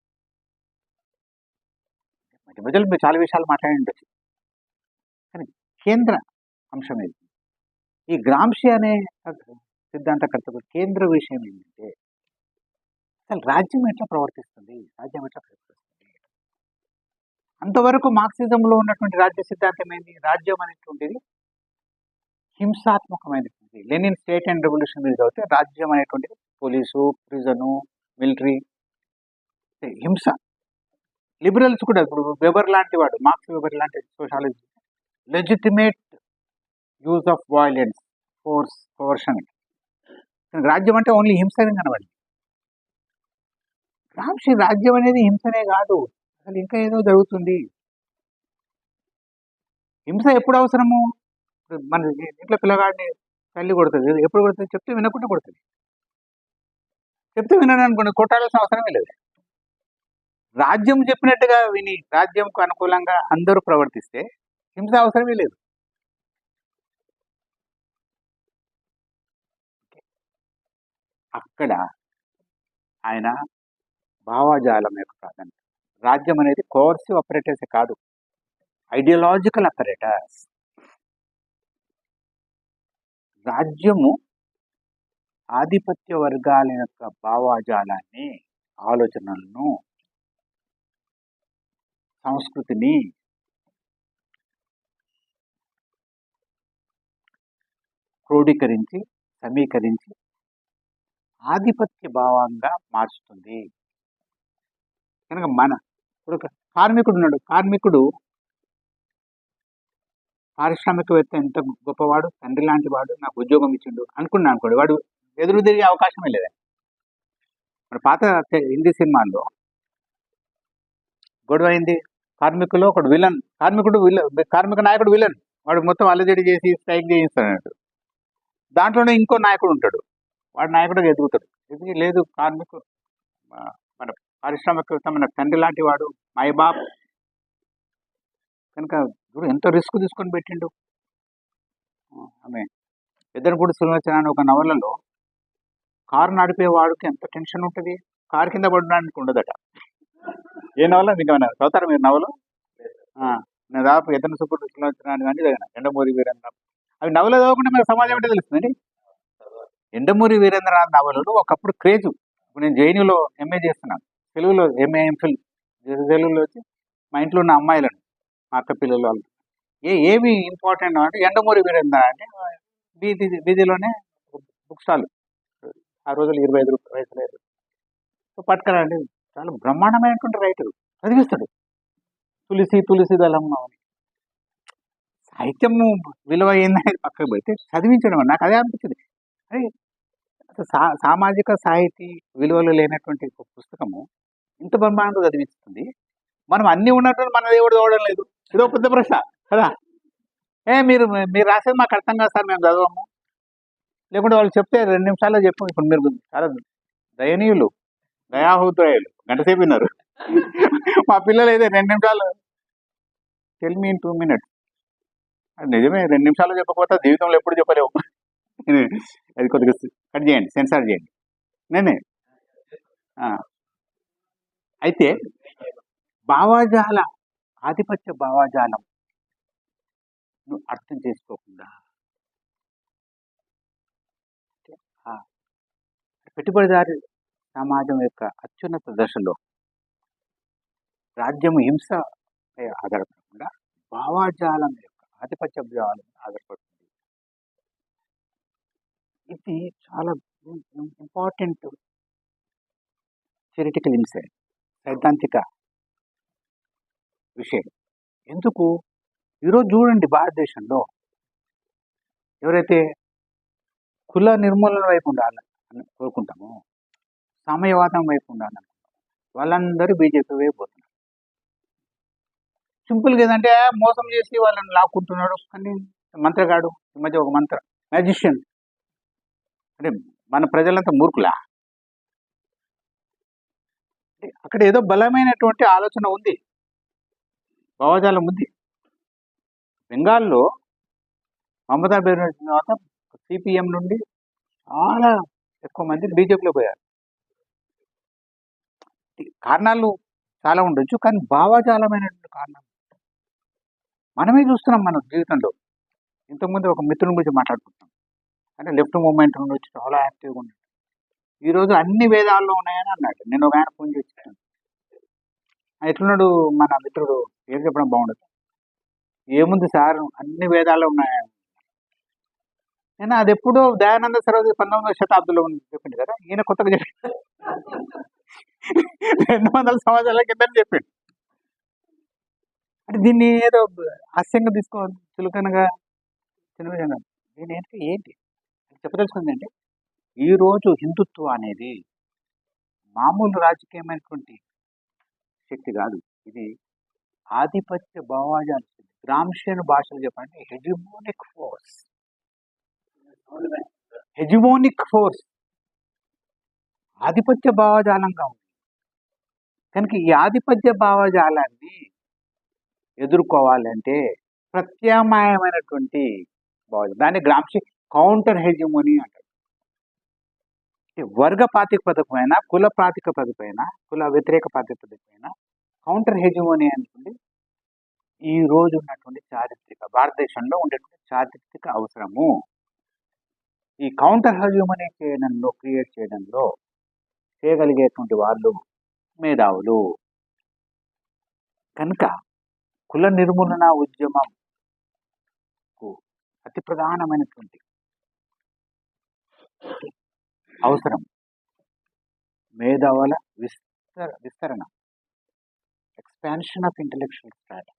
A: మధ్య మధ్యలో మీరు చాలా విషయాలు మాట్లాడి ఉండొచ్చు, కానీ కేంద్ర అంశం ఏది? ఈ గ్రామ్షి అనే సిద్ధాంతకర్తకు కేంద్ర విషయం ఏంటంటే అసలు రాజ్యం ఎట్లా ప్రవర్తిస్తుంది, రాజ్యం ఎట్లా ప్రవర్తిస్తుంది. అంతవరకు మార్క్సిజంలో ఉన్నటువంటి రాజ్య సిద్ధాంతం ఏంటి? రాజ్యం అనేటువంటిది హింసాత్మకమైనటువంటి. లెనిన్ స్టేట్ అండ్ రెవల్యూషన్ మీద చదివితే రాజ్యం అనేటువంటిది పోలీసు, ప్రిజను, మిలిటరీ, హింస. లిబరల్స్ కూడా ఇప్పుడు వెబర్ లాంటి వాడు, మార్క్స్ వెబర్ లాంటి sociology, legitimate use of violence, force, coercion. రాజ్యం అంటే ఓన్లీ హింసనే కనబడి. గ్రామ్షి రాజ్యం అనేది హింసనే కాదు, అసలు ఇంకా ఏదో జరుగుతుంది. హింస ఎప్పుడు అవసరము? మన ఇంట్లో పిల్లగాడిని తల్లి కొడుతుంది, ఎప్పుడు కొడుతుంది? చెప్తే వినకుండా కొడుతుంది. చెప్తే వినడం అనుకోండి, కొట్టాల్సిన అవసరమే లేదు. రాజ్యం చెప్పినట్టుగా విని రాజ్యంకు అనుకూలంగా అందరూ ప్రవర్తిస్తే హింస అవసరమే లేదు. అక్కడ ఆయన భావజాలం యొక్క ప్రాధాన్యత. రాజ్యం అనేది కోర్సివ్ అపరేటర్స్ కాదు, ఐడియాలజికల్ అపరేటర్స్. రాజ్యము ఆధిపత్య వర్గాల యొక్క భావజాలాన్ని, ఆలోచనలను, సంస్కృతిని క్రోడీకరించి, సమీకరించి ఆధిపత్య భావంగా మార్చుతుంది. కనుక ఇప్పుడు కార్మికుడు ఉన్నాడు, కార్మికుడు పారిశ్రామికవేత్త ఎంత గొప్పవాడు, తండ్రి లాంటి వాడు, నాకు ఉద్యోగం ఇచ్చిండు అనుకున్నాను అనుకోండి, వాడు ఎదురు తిరిగే అవకాశమే లేదండి. మన పాత హిందీ సినిమాల్లో గొడవ అయింది, కార్మికులు ఒకడు విలన్, కార్మిక నాయకుడు విలన్, వాడు మొత్తం అల్లజడి చేసి స్ట్రైక్ చేయిస్తాడు. దాంట్లోనే ఇంకో నాయకుడు ఉంటాడు, వాడు నాయకుడు ఎదుగుతాడు. ఎదిగి లేదు కార్మికుడు మన పారిశ్రామికవేత్త మన తండ్రి లాంటి వాడు, మై బాప్. కనుక ఎంతో రిస్క్ తీసుకొని పెట్టిండు. ఆమె ఎద్దనపూడి సులోచన అనే ఒక నవలలో కారు నడిపే వాడికి ఎంత టెన్షన్ ఉంటుంది, కారు కింద పడడానికి ఉండదట. ఏ నవల మీకు ఏమన్నా చదువుతారా మీరు నవలు? నేను దాదాపు ఎద్దన సుబ్బుడు సులోచన అని చదివిన, ఎండమూరి వీరేంద్ర. అవి నవల చదవకుండా మన సమాజం అంటే తెలుస్తుందండి. ఎండమూరి వీరేంద్రనాథ్ నవలలు ఒకప్పుడు క్రేజు. ఇప్పుడు నేను జైన్యూలో ఎంఏ చేస్తున్నాను, తెలుగులో ఎంఏ ఎంఫిల్ తెలుగులో వచ్చి మా ఇంట్లో ఉన్న అమ్మాయిలను, మా అక్క పిల్లలు వాళ్ళు ఏమి ఇంపార్టెంట్ అంటే ఎండమూరి వీరేంద్ర అంటే వీధిలోనే బుక్ స్టాల్, ఆ రోజులు 25 రూపాయలు పట్టుకరండి. చాలా బ్రహ్మాండమైనటువంటి రైటర్, చదివిస్తాడు. తులసి దళం అని. సాహిత్యము విలువ ఏందనేది పక్కకు పెడితే చదివించడం నాకు అదే అనిపించింది. అదే సామాజిక సాహితీ విలువలు లేనటువంటి ఒక పుస్తకము ఇంత బ్రహ్మాండంగా చదివిస్తుంది. మనం అన్ని ఉన్నట్టు మన దేవుడు చదవడం లేదు, ఇదో పెద్ద ప్రశ్న కదా. మీరు రాసేది మాకు అర్థం కాదు సార్, మేము చదవము. లేకుంటే వాళ్ళు చెప్తే 2 నిమిషాల్లో చెప్పు. ఇప్పుడు మీరు చాలా దయనీయులు, దయాహృదయులు, గంటసేపు విన్నారు. మా పిల్లలు అయితే 2 నిమిషాలు, టెల్ మీ ఇన్ 2 minutes. నిజమే, 2 నిమిషాలు చెప్పకపోతే జీవితంలో ఎప్పుడు చెప్పలేవు. అది కొద్దిగా కట్ చేయండి, సెన్సార్ చేయండి. నేనే అయితే భావజాల ఆధిపత్య భావజాలం అర్థం చేసుకోకుండా పెట్టుబడిదారి సమాజం యొక్క అత్యున్నత దశలో రాజ్యం హింసపై ఆధారపడకుండా భావజాలం యొక్క ఆధిపత్య భావాలను ఆధారపడుతుంది. ఇది చాలా ఇంపార్టెంట్ థియరిటికల్ ఇన్సైట్. సైద్ధాంతిక విషయం. ఎందుకు ఈరోజు చూడండి, భారతదేశంలో ఎవరైతే కుల నిర్మూలన వైపు ఉండాలని కోరుకుంటామో, సామ్యవాదం వైపు ఉండాలని వాళ్ళందరూ బీజేపీ వైపు పోతున్నారు. సింపుల్గా ఏదంటే మోసం చేసి వాళ్ళని లాక్కుంటున్నాడు. కానీ మంత్రగాడు ఈ మధ్య ఒక మ్యాజిషియన్ అంటే మన ప్రజలంతా మూర్ఖులా? అక్కడ ఏదో బలమైనటువంటి ఆలోచన ఉంది, భావజాలం ఉంది. బెంగాల్లో మమతా బెనర్జీ తర్వాత సిపిఎం నుండి చాలా ఎక్కువ మంది బీజేపీలో పోయారు. కారణాలు చాలా ఉండొచ్చు, కానీ భావజాలమైనటువంటి కారణాలు మనమే చూస్తున్నాం మన జీవితంలో. ఇంతకుముందు ఒక మిత్రుని గురించి మాట్లాడుకుంటున్నాం, అంటే లెఫ్ట్ మూవ్మెంట్ నుండి వచ్చి చాలా యాక్టివ్గా ఉన్నాడు. ఈరోజు అన్ని వేదాల్లో ఉన్నాయని అన్నాడు. నేను ఒక ఆయన ఫోన్ చేసి ఎట్లున్నాడు మన మిత్రుడు, పేరు చెప్పడం బాగుండదు. ఏముంది సార్, అన్ని వేదాల్లో ఉన్నాయని. నేను అది ఎప్పుడో దయానంద సరస్వతి 19వ శతాబ్దంలో చెప్పింది కదా, ఈయన కొత్తగా చెప్పి 200 సంవత్సరాల కింద చెప్పిండు. అంటే దీన్ని ఏదో హాస్యంగా తీసుకోవాలి, చులకనగా చిన్న విధంగా. దీని ఏంటి చెప్పదలుచుకుంది అంటే, ఈరోజు హిందుత్వం అనేది మామూలు రాజకీయమైనటువంటి శక్తి కాదు, ఇది ఆధిపత్య భావజాల శక్తి. గ్రామ్షియన్ భాషలో చెప్పండి, హెజిమోనిక్ ఫోర్స్. ఆధిపత్య భావజాలంగా ఉంది. కనుక ఈ ఆధిపత్య భావజాలాన్ని ఎదుర్కోవాలంటే ప్రత్యామ్నాయమైనటువంటి భావజాలం, దాన్ని గ్రామ్షి కౌంటర్ హెజిమోనీ అంటారు. వర్గ ప్రాతిపదికమైన, కుల ప్రాతిపదికమైన, కుల వ్యతిరేక ప్రాతిపదికమైన కౌంటర్ హెజిమోనీ అనుకోండి ఈ రోజు ఉన్నటువంటి చారిత్రక, భారతదేశంలో ఉండేటువంటి చారిత్రక అవసరము. ఈ కౌంటర్ హెజిమోనీ క్రియేట్ చేయడంలో చేయగలిగేటువంటి వాళ్ళు మేధావులు. కనుక కుల నిర్మూలన ఉద్యమంకు అతి ప్రధానమైనటువంటి అవసరం మేధావుల విస్తరణ, ఎక్స్పాన్షన్ ఆఫ్ ఇంటెలెక్చువల్ స్ట్రాటజీ.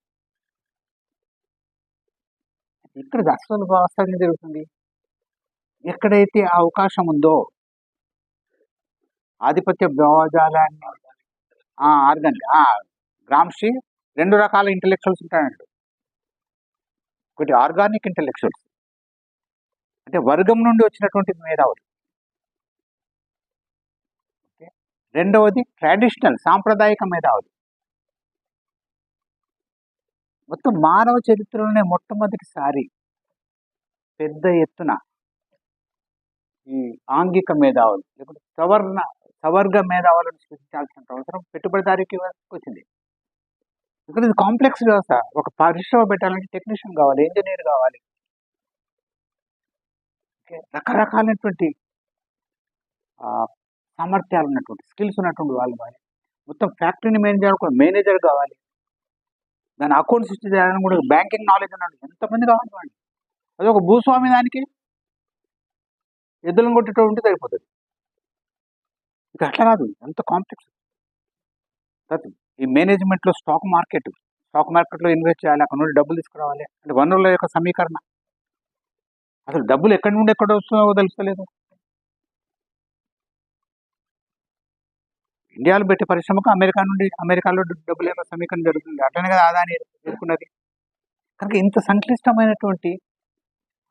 A: ఇక్కడ అసలు వాస్తవంగా జరుగుతుంది. ఎక్కడైతే అవకాశం ఉందో ఆధిపత్య భావజాలాన్ని గ్రామ్షి 2 రకాల ఇంటెలెక్చువల్స్ ఉంటాయండి. ఒకటి ఆర్గానిక్ ఇంటెలెక్చువల్స్, అంటే వర్గం నుండి వచ్చినటువంటి మేధావులు. రెండవది ట్రెడిషనల్, సాంప్రదాయిక మేధావులు. మొత్తం మానవ చరిత్రలోనే మొట్టమొదటిసారి పెద్ద ఎత్తున ఈ ఆంగిక మేధావులు లేకపోతే సవర్గ మేధావులను సృష్టించాల్సిన అవసరం పెట్టుబడిదారికి వచ్చింది. ఇక్కడ ఇది కాంప్లెక్స్ వ్యవస్థ. ఒక పరిశ్రమ పెట్టాలంటే టెక్నీషియన్ కావాలి, ఇంజనీర్ కావాలి, రకరకాలైనటువంటి సామర్థ్యాలు ఉన్నటువంటి, స్కిల్స్ ఉన్నటువంటి వాళ్ళు కావాలి. మొత్తం ఫ్యాక్టరీని మేనేజర్ కావాలి, దాని అకౌంట్ సిస్టమ్ చేయాలని కూడా బ్యాంకింగ్ నాలెడ్జ్ ఉన్నాడు. ఎంతమంది కావాలి వాడిని? అది ఒక భూస్వామి దానికి ఎద్దులను కొట్టేటో ఉంటే సరిపోతుంది. ఇక అట్లా కాదు, ఎంత కాంప్లెక్స్. ఈ మేనేజ్మెంట్లో స్టాక్ మార్కెట్లో ఇన్వెస్ట్ చేయాలి, అక్కడ నుండి డబ్బులు తీసుకురావాలి, అంటే వనరుల యొక్క సమీకరణ. అసలు డబ్బులు ఎక్కడి నుండి ఎక్కడ వస్తుందో తెలుస్తలేదు. ఇండియాలో పెట్టే పరిశ్రమకు అమెరికాలో డబ్బుల యొక్క సమీకరణ జరుగుతుంది. అట్లనే కదా ఆదాని ఎదుర్కొన్నది. కనుక ఇంత సంక్లిష్టమైనటువంటి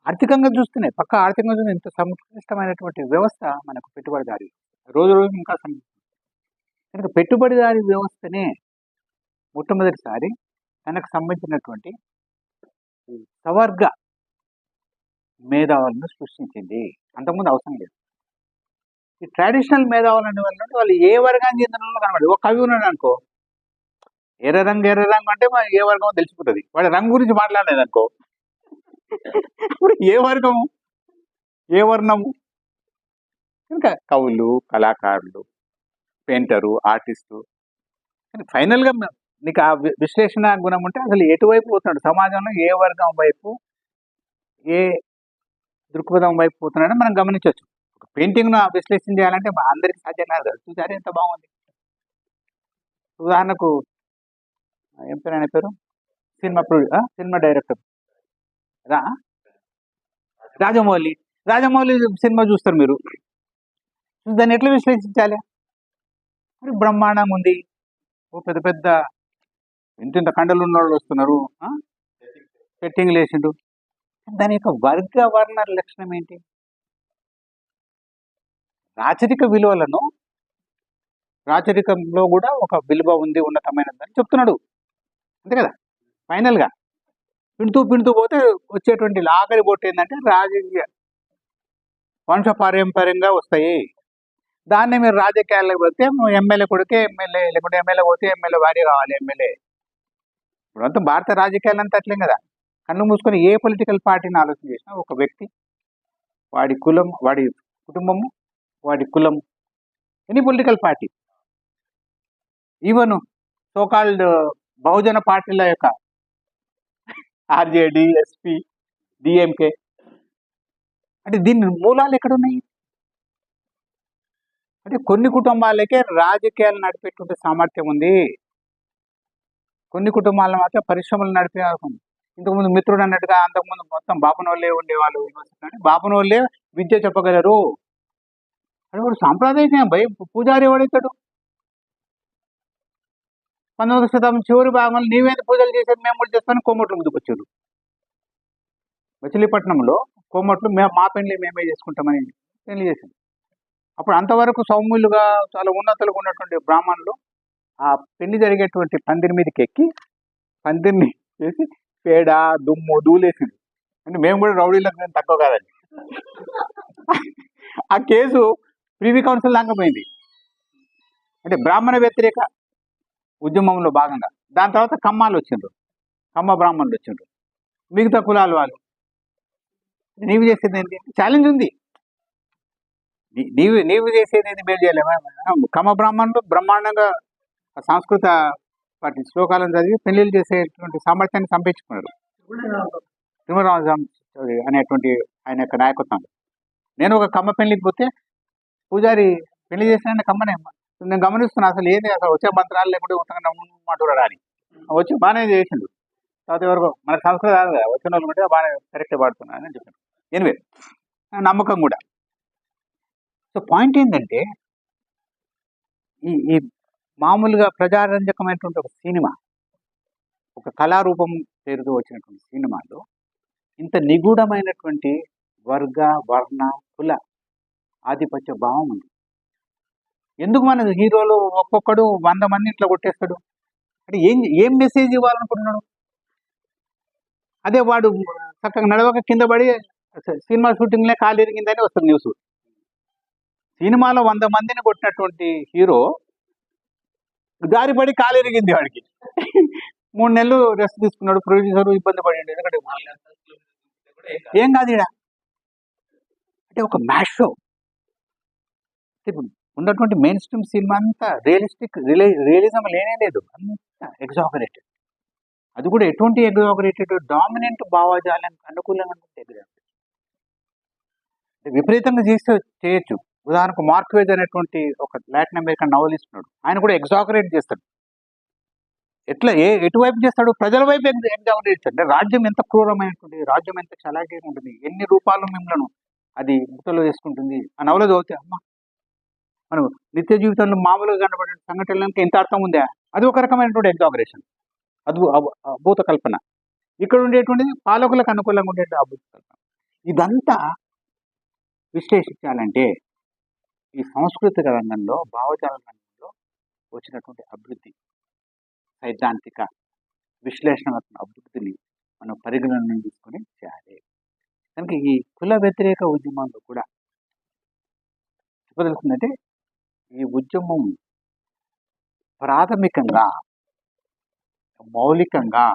A: ఆర్థికంగా చూస్తున్నాయి, పక్క ఆర్థికంగా చూస్తే ఇంత సంక్లిష్టమైనటువంటి వ్యవస్థ మనకు పెట్టుబడిదారీ రోజు ఇంకా కనుక పెట్టుబడిదారీ వ్యవస్థనే మొట్టమొదటిసారి తనకు సంబంధించినటువంటి సవర్గ మేధావులను సృష్టించింది. అంతకుముందు అవసరం లేదు. ఈ ట్రెడిషనల్ మేధావులు అనే వాళ్ళు ఏ వర్గానికి చెందిన కనబడి, ఒక కవి ఉన్నాడు అనుకో, ఎర్ర రంగు అంటే ఏ వర్గమో తెలిసిపోతుంది. వాడి రంగు గురించి మాట్లాడలేదు అనుకో, ఇప్పుడు ఏ వర్గము, ఏ వర్ణము. ఇంకా కవులు, కళాకారులు, పెయింటరు, ఆర్టిస్టు. కానీ ఫైనల్గా నీకు ఆ విశ్లేషణ గుణం ఉంటే అసలు ఎటువైపు పోతున్నాడు, సమాజంలో ఏ వర్గం వైపు, ఏ దృక్పథం వైపు పోతున్నాడని మనం గమనించవచ్చు. ఒక పెయింటింగ్ను విశ్లేషణ చేయాలంటే అందరికీ సాధ్యం కాదు కదా. చూసారు ఎంత బాగుంది. ఉదాహరణకు ఏం పేరు ఆయన పేరు, సినిమా డైరెక్టర్ రా రాజమౌళి. రాజమౌళి సినిమా చూస్తారు మీరు, దాన్ని ఎట్లా విశ్లేషించాలి? మరి బ్రహ్మాండంగా ఉంది, ఓ పెద్ద పెద్ద ఇంత కండలు ఉన్న వాళ్ళు వస్తున్నారు, సెట్టింగ్ లేచిండు. దాని యొక్క వర్గ వర్ణ లక్షణం ఏంటి? రాచరిక విలువలను, రాచరికంలో కూడా ఒక విలువ ఉంది, ఉన్నతమైనదని చెప్తున్నాడు, అంతే కదా. ఫైనల్గా పిండుతూ పోతే వచ్చేటువంటి ఆఖరి బొట్టు ఏంటంటే రాజకీయ వంశపారంపర్యంగా వస్తాయి. దాన్ని మీరు రాజకీయాలకు పోతే ఎమ్మెల్యే కొడుకే ఎమ్మెల్యే, లేకుంటే ఎమ్మెల్యే పోతే ఎమ్మెల్యే భార్య కావాలి ఎమ్మెల్యే. ఇప్పుడంతా భారత రాజకీయాలంతా అట్లేం కదా. కన్ను మూసుకొని ఏ పొలిటికల్ పార్టీని ఆలోచన చేసినా ఒక వ్యక్తి, వాడి కులం, వాడి కుటుంబము, వాడి కులం, any political party, even so called Bahujan పార్టీల యొక్క ఆర్జేడి, ఎస్పీ, డిఎంకే, అంటే దీని మూలాలు ఎక్కడున్నాయి? అంటే కొన్ని కుటుంబాలకే రాజకీయాలు నడిపేటువంటి సామర్థ్యం ఉంది, కొన్ని కుటుంబాలను మాత్రం పరిశ్రమలు నడిపే. ఇంతకుముందు మిత్రుడు అన్నట్టుగా అంతకుముందు మొత్తం బాపనోళ్ళే ఉండేవాళ్ళు, బాపనోళ్ళే విద్య చెప్పగలరు. అది కూడా సాంప్రదాయకం భయ. పూజారి ఎవడైతాడు? 19వ శతాబ్దం చివరి భాగంలో నీవేంది పూజలు చేసేది, మేము కూడా చేస్తామని కోమట్లు ముందుకు వచ్చారు. మచిలీపట్నంలో కోమట్లు మా పెళ్లి మేమే చేసుకుంటామని పెళ్లి చేసింది. అప్పుడు అంతవరకు సౌమ్యులుగా చాలా ఉన్నతులుగా ఉన్నటువంటి బ్రాహ్మణులు ఆ పెళ్లి జరిగేటువంటి పందిరి మీదకి ఎక్కి పందిరిని చేసి పేడ దుమ్ము ధూళేసింది. అంటే మేము కూడా రౌడీలకు తక్కువ కాదండి. ఆ కేసు ప్రివీ కౌన్సిల్ దాకా పోయింది. అంటే బ్రాహ్మణ వ్యతిరేక ఉద్యమంలో భాగంగా. దాని తర్వాత కమ్మాలు వచ్చిండ్రు, కమ్మ బ్రాహ్మణులు వచ్చిండ్రు, మిగతా కులాలు వాళ్ళు. నీవు చేసేది ఏంటి? ఛాలెంజ్ ఉంది. నీవు చేసేది ఏంటి? మేలు చేయలేమా? కమ్మ బ్రాహ్మణులు బ్రహ్మాండంగా సంస్కృత వాటి శ్లోకాలను చదివి పెళ్లిళ్ళు చేసేటువంటి సామర్థ్యాన్ని సంపించుకున్నారు. తిరుమలరాజు అనేటువంటి ఆయన యొక్క నాయకత్వంలో. నేను ఒక కమ్మ పెళ్లికి పోతే పూజారి పెళ్లి చేసిన కమ్మనే నేను గమనిస్తున్నా, అసలు ఏది అసలు వచ్చే మంత్రాలు లేకుంటే ఉత్తగా మాట్లాడా అని వచ్చి బాగానే చేసిండు. తర్వాత ఎవరికో మన సంస్కృతి కాదు కదా, వచ్చిన వాళ్ళు ఉంటే బాగానే కరెక్ట్గా పాడుతున్నా అని చెప్పాను. ఎనివే నమ్మకం కూడా. సో పాయింట్ ఏంటంటే ఈ మామూలుగా ప్రజారంజకమైనటువంటి ఒక సినిమా, ఒక కళారూపం పేరుతో వచ్చినటువంటి సినిమాలో ఇంత నిగూఢమైనటువంటి వర్గ వర్ణ కుల ఆధిపత్య భావం ఉంది. ఎందుకు మన హీరోలు ఒక్కొక్కడు 100 మంది ఇట్లా కొట్టేస్తాడు అంటే ఏం మెసేజ్ ఇవ్వాలనుకుంటున్నాడు? అదే వాడు చక్కగా నడవక కింద పడి సినిమా షూటింగ్లే కాలు ఇరిగిందని వస్తుంది న్యూస్. సినిమాలో 100 మందిని కొట్టినటువంటి హీరో జారిపడి కాలు ఇరిగింది వాడికి. 3 నెలలు రెస్ట్ తీసుకున్నాడు, ప్రొడ్యూసర్ ఇబ్బంది పడింది. ఎందుకంటే ఏం కాదు ఈడ అంటే ఒక మ్యాష్ షో. ఉన్నటువంటి మెయిన్ స్ట్రీమ్ సినిమా అంతా రియలిజం లేనే లేదు, అంతా ఎగ్జాగరేటెడ్. అది కూడా ఎటువంటి ఎగ్జాగరేటెడ్? డామినెంట్ భావజాలానికి అనుకూలంగా ఎగ్జాగరేటెడ్. విపరీతంగా చేయొచ్చు. ఉదాహరణకు మార్క్వేజ్ అనేటువంటి ఒక లాటిన్ అమెరికన్ నవలిస్ట్ ఉన్నాడు, ఆయన కూడా ఎగ్జాగరేట్ చేస్తాడు. ఎట్లా ఎటువైపు చేస్తాడు? ప్రజల వైపు ఎగ్జాగరేట్ చేస్తాడు. అంటే రాజ్యం ఎంత క్రూరమైనటువంటి, రాజ్యం ఎంత చలాకీగా ఉంటుంది, ఎన్ని రూపాలు మిమ్మల్ని అది ముట్టలో వేసుకుంటుంది. ఆ నవల చదివితే అమ్మ మనం నిత్య జీవితంలో మామూలుగా కనబడే సంఘటనలకు ఎంత అర్థం ఉందా? అది ఒక రకమైనటువంటి ఎగ్జాగరేషన్, అద్భుత కల్పన. ఇక్కడ ఉండేటువంటిది పాలకులకు అనుకూలంగా ఉండే అద్భుత కల్పన. ఇదంతా విశ్లేషించాలంటే ఈ సాంస్కృతిక రంగంలో, భావజాల రంగంలో వచ్చినటువంటి అభివృద్ధి, సైద్ధాంతిక విశ్లేషణాత్మక అభివృద్ధిని మనం పరిగణన తీసుకొని చేయాలి. కనుక ఈ కుల వ్యతిరేక ఉద్యమంలో కూడా చెప్పదలుచుకుందంటే ఈ ఉద్యమం ప్రాథమికంగా మౌలికంగా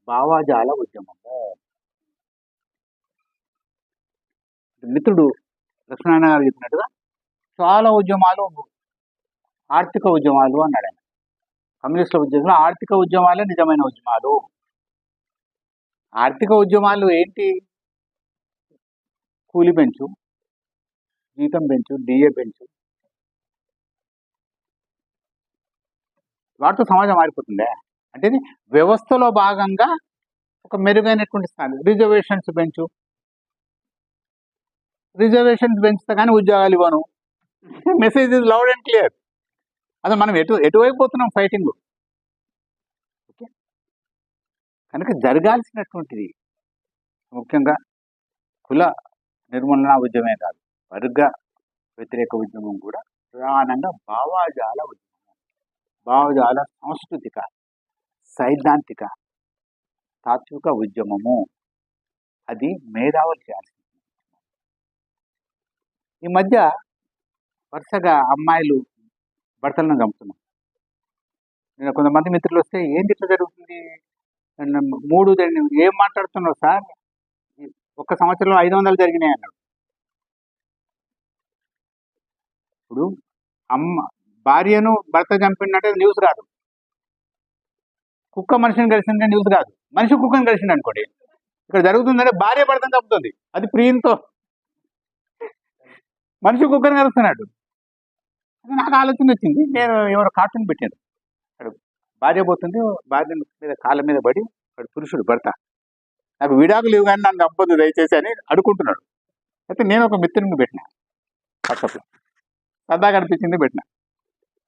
A: భావజాల ఉద్యమము. మిత్రుడు లక్ష్మణ గారు చెప్పినట్టుగా చాలా ఉద్యమాలు ఆర్థిక ఉద్యమాలు అన్నాడు ఆయన. కమ్యూనిస్టుల ఉద్యమంలో ఆర్థిక ఉద్యమాలే నిజమైన ఉద్యమాలు. ఆర్థిక ఉద్యమాలు ఏంటి? కూలి పెంచు, జీతం పెంచు, డిఏ పెంచు, వాటితో సమాజం మారిపోతుందే. అంటే ఇది వ్యవస్థలో భాగంగా ఒక మెరుగైనటువంటి స్థానం. రిజర్వేషన్స్ పెంచితే కానీ ఉద్యోగాలు ఇవ్వను. Message is loud and clear. అసలు మనం ఎటువైపు పోతున్నాం ఫైటింగ్. ఓకే, కనుక జరగాల్సినటువంటిది ముఖ్యంగా కుల నిర్మూలన ఉద్యమే కాదు, వర్గ వ్యతిరేక ఉద్యమం కూడా ప్రధానంగా భావజాల ఉద్యమం, భావజాల సాంస్కృతిక సైద్ధాంతిక తాత్విక ఉద్యమము. అది మేధావులు చేయాల్సింది. ఈ మధ్య వరుసగా అమ్మాయిలు భర్తలను చంపుతున్నాం. నేను కొంతమంది మిత్రులు వస్తే ఏంటి ఇట్లా జరుగుతుంది, ఏం మాట్లాడుతున్నావు సార్, ఒక్క సంవత్సరంలో 500 జరిగినాయి అన్నాడు. ఇప్పుడు భార్యను భర్త చంపినట్టే న్యూస్ రాదు, కుక్క మనిషిని కలిసిందంటే న్యూస్ కాదు, మనిషి కుక్కను కలిసింది అనుకోండి. ఇక్కడ జరుగుతుందంటే భార్య భర్తను చంపుతుంది, అది ప్రియంతో. మనిషి కుక్కను కలుస్తున్నాడు. నాకు ఆలోచన వచ్చింది, నేను ఎవరో కార్టూన్ పెట్టాను. అక్కడ భార్య పోతుంది, భార్య మీద కాళ్ళ మీద పడి, అక్కడ పురుషుడు భర్త నాకు విడాకులు ఇవ్వు కానీ నన్ను చంపొద్దు దయచేసి అని అడుకుంటున్నాడు. అయితే నేను ఒక మిత్రుని పెట్టిన వాట్సాప్లో, సరదాగా అనిపించింది పెట్టిన.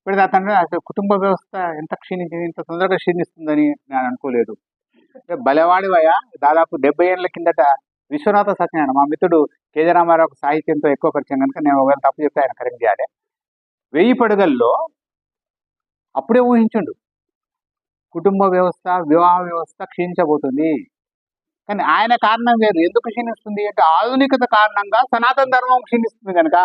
A: పెడితే అతను కుటుంబ వ్యవస్థ ఎంత క్షీణించింది, ఇంత తొందరగా క్షీణిస్తుందని నేను అనుకోలేదు. బలవాడివయ్యా, దాదాపు 70 ఏళ్ళ కిందట విశ్వనాథ సత్యనారాయణ, మా మిత్రుడు కేజీ రామారావు సాహిత్యంతో ఎక్కువ పరిచయం కనుక నేను ఒకవేళ తప్పు చెప్తే ఆయన కరెక్ట్ చేయాలి. 1000 పడుగల్లో అప్పుడే ఊహించుండు కుటుంబ వ్యవస్థ, వివాహ వ్యవస్థ క్షీణించబోతుంది. కానీ ఆయన కారణం వేరు. ఎందుకు క్షీణిస్తుంది అంటే ఆధునికత కారణంగా సనాతన ధర్మం క్షీణిస్తుంది కనుక.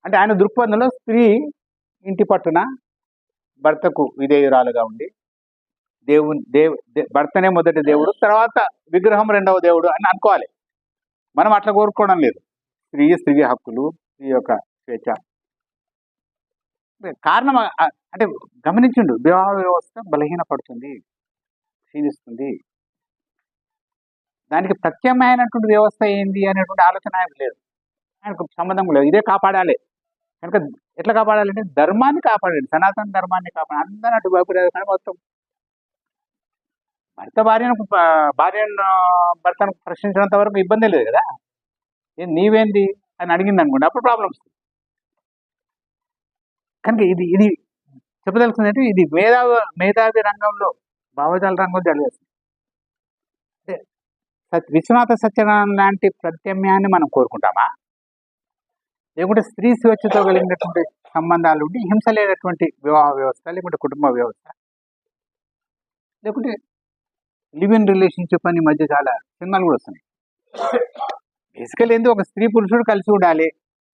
A: అంటే ఆయన దృక్పథంలో స్త్రీ ఇంటి పట్టున భర్తకు విధేయురాలుగా ఉండి భర్తనే మొదటి దేవుడు, తర్వాత విగ్రహం రెండవ దేవుడు అని అనుకోవాలి. మనం అట్లా కోరుకోవడం లేదు. స్త్రీ హక్కులు, స్త్రీ యొక్క స్వేచ్ఛ. కారణం అంటే గమనించిండు, వివాహ వ్యవస్థ బలహీనపడుతుంది, క్షీణిస్తుంది. దానికి ప్రత్యామ్నాయమైనటువంటి వ్యవస్థ ఏంది అనేటువంటి ఆలోచన ఆయనకు లేదు, ఆయనకు సంబంధం లేదు. ఇదే కాపాడాలి కనుక ఎట్లా కాపాడాలంటే ధర్మాన్ని కాపాడండి, సనాతన ధర్మాన్ని కాపాడాలి. అందరూ అటు వైపు కానీ మొత్తం భర్తను ప్రశ్నించినంత వరకు ఇబ్బంది లేదు కదా. నీవేంది అని అడిగింది అనుకోండి, అప్పుడు ప్రాబ్లం వస్తుంది. కనుక ఇది చెప్పదలుచుకుంది అంటే ఇది మేధావి రంగంలో, భావజాల రంగంలో జరగాల్సింది. అంటే విశ్వనాథ సత్యనారాయణ లాంటి ప్రత్యామ్నాయాన్ని మనం కోరుకుంటామా, లేకుంటే స్త్రీ స్వేచ్ఛతో కలిగినటువంటి సంబంధాలు ఉండి హింస లేనటువంటి వివాహ వ్యవస్థ, లేకుంటే కుటుంబ వ్యవస్థ, లేకుంటే లివ్ ఇన్ రిలేషన్షిప్ అని మధ్య చాలా సినిమాలు కూడా వస్తున్నాయి. బేసికల్ ఏంది, ఒక స్త్రీ పురుషుడు కలిసి ఉండాలి.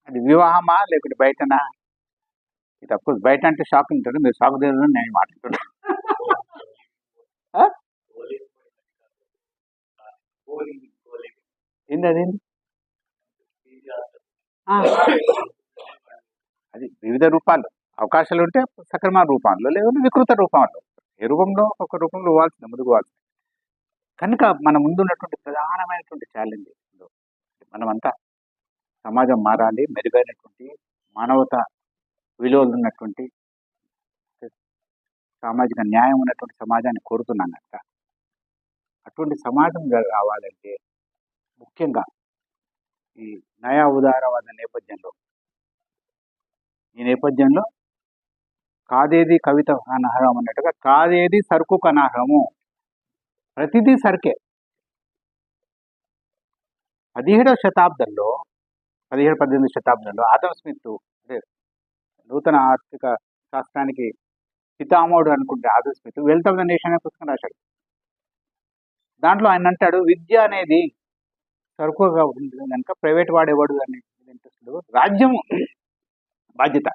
A: అది వివాహమా లేకుంటే బయటనా? ఇది అఫ్కోర్స్ బయట అంటే షాక్ ఉంటాడు, మీరు షాక్ దగ్గర నేను మాట్లాడుతున్నాను. ఏంది అదేంటి? అది వివిధ రూపాల్లో అవకాశాలు ఉంటే సక్రమ రూపంలో, లేదంటే వికృత రూపంలో, ఏ రూపంలో ఒక రూపంలో ఇవ్వాల్సింది, ముందుకు ఇవ్వాల్సింది. కనుక మన ముందున్నటువంటి ప్రధానమైనటువంటి ఛాలెంజ్ మనమంతా సమాజం మారాలి, మెరుగైనటువంటి మానవత విలువలు ఉన్నటువంటి సామాజిక న్యాయం ఉన్నటువంటి సమాజాన్ని కోరుతున్నాను కనుక అటువంటి సమాజం రావాలంటే ముఖ్యంగా ఈ నయా ఉదారవాద నేపథ్యంలో కాదేది కవిత అనర్హం అన్నట్టుగా కాదేది సరుకు అనర్హము, ప్రతిదీ సరికే. 17-18 శతాబ్దంలో ఆదమ్ స్మిత్, అంటే నూతన ఆర్థిక శాస్త్రానికి పితామహుడు అనుకుంటే Adam Smith wealth of the nation అనే పుస్తకం రాశాడు. దాంట్లో ఆయన అంటాడు, విద్య అనేది సరుకుగా ఉంటుంది కనుక ప్రైవేట్ వాడేవాడు అనే ఇంట్రెస్ట్, రాజ్యం బాధ్యత.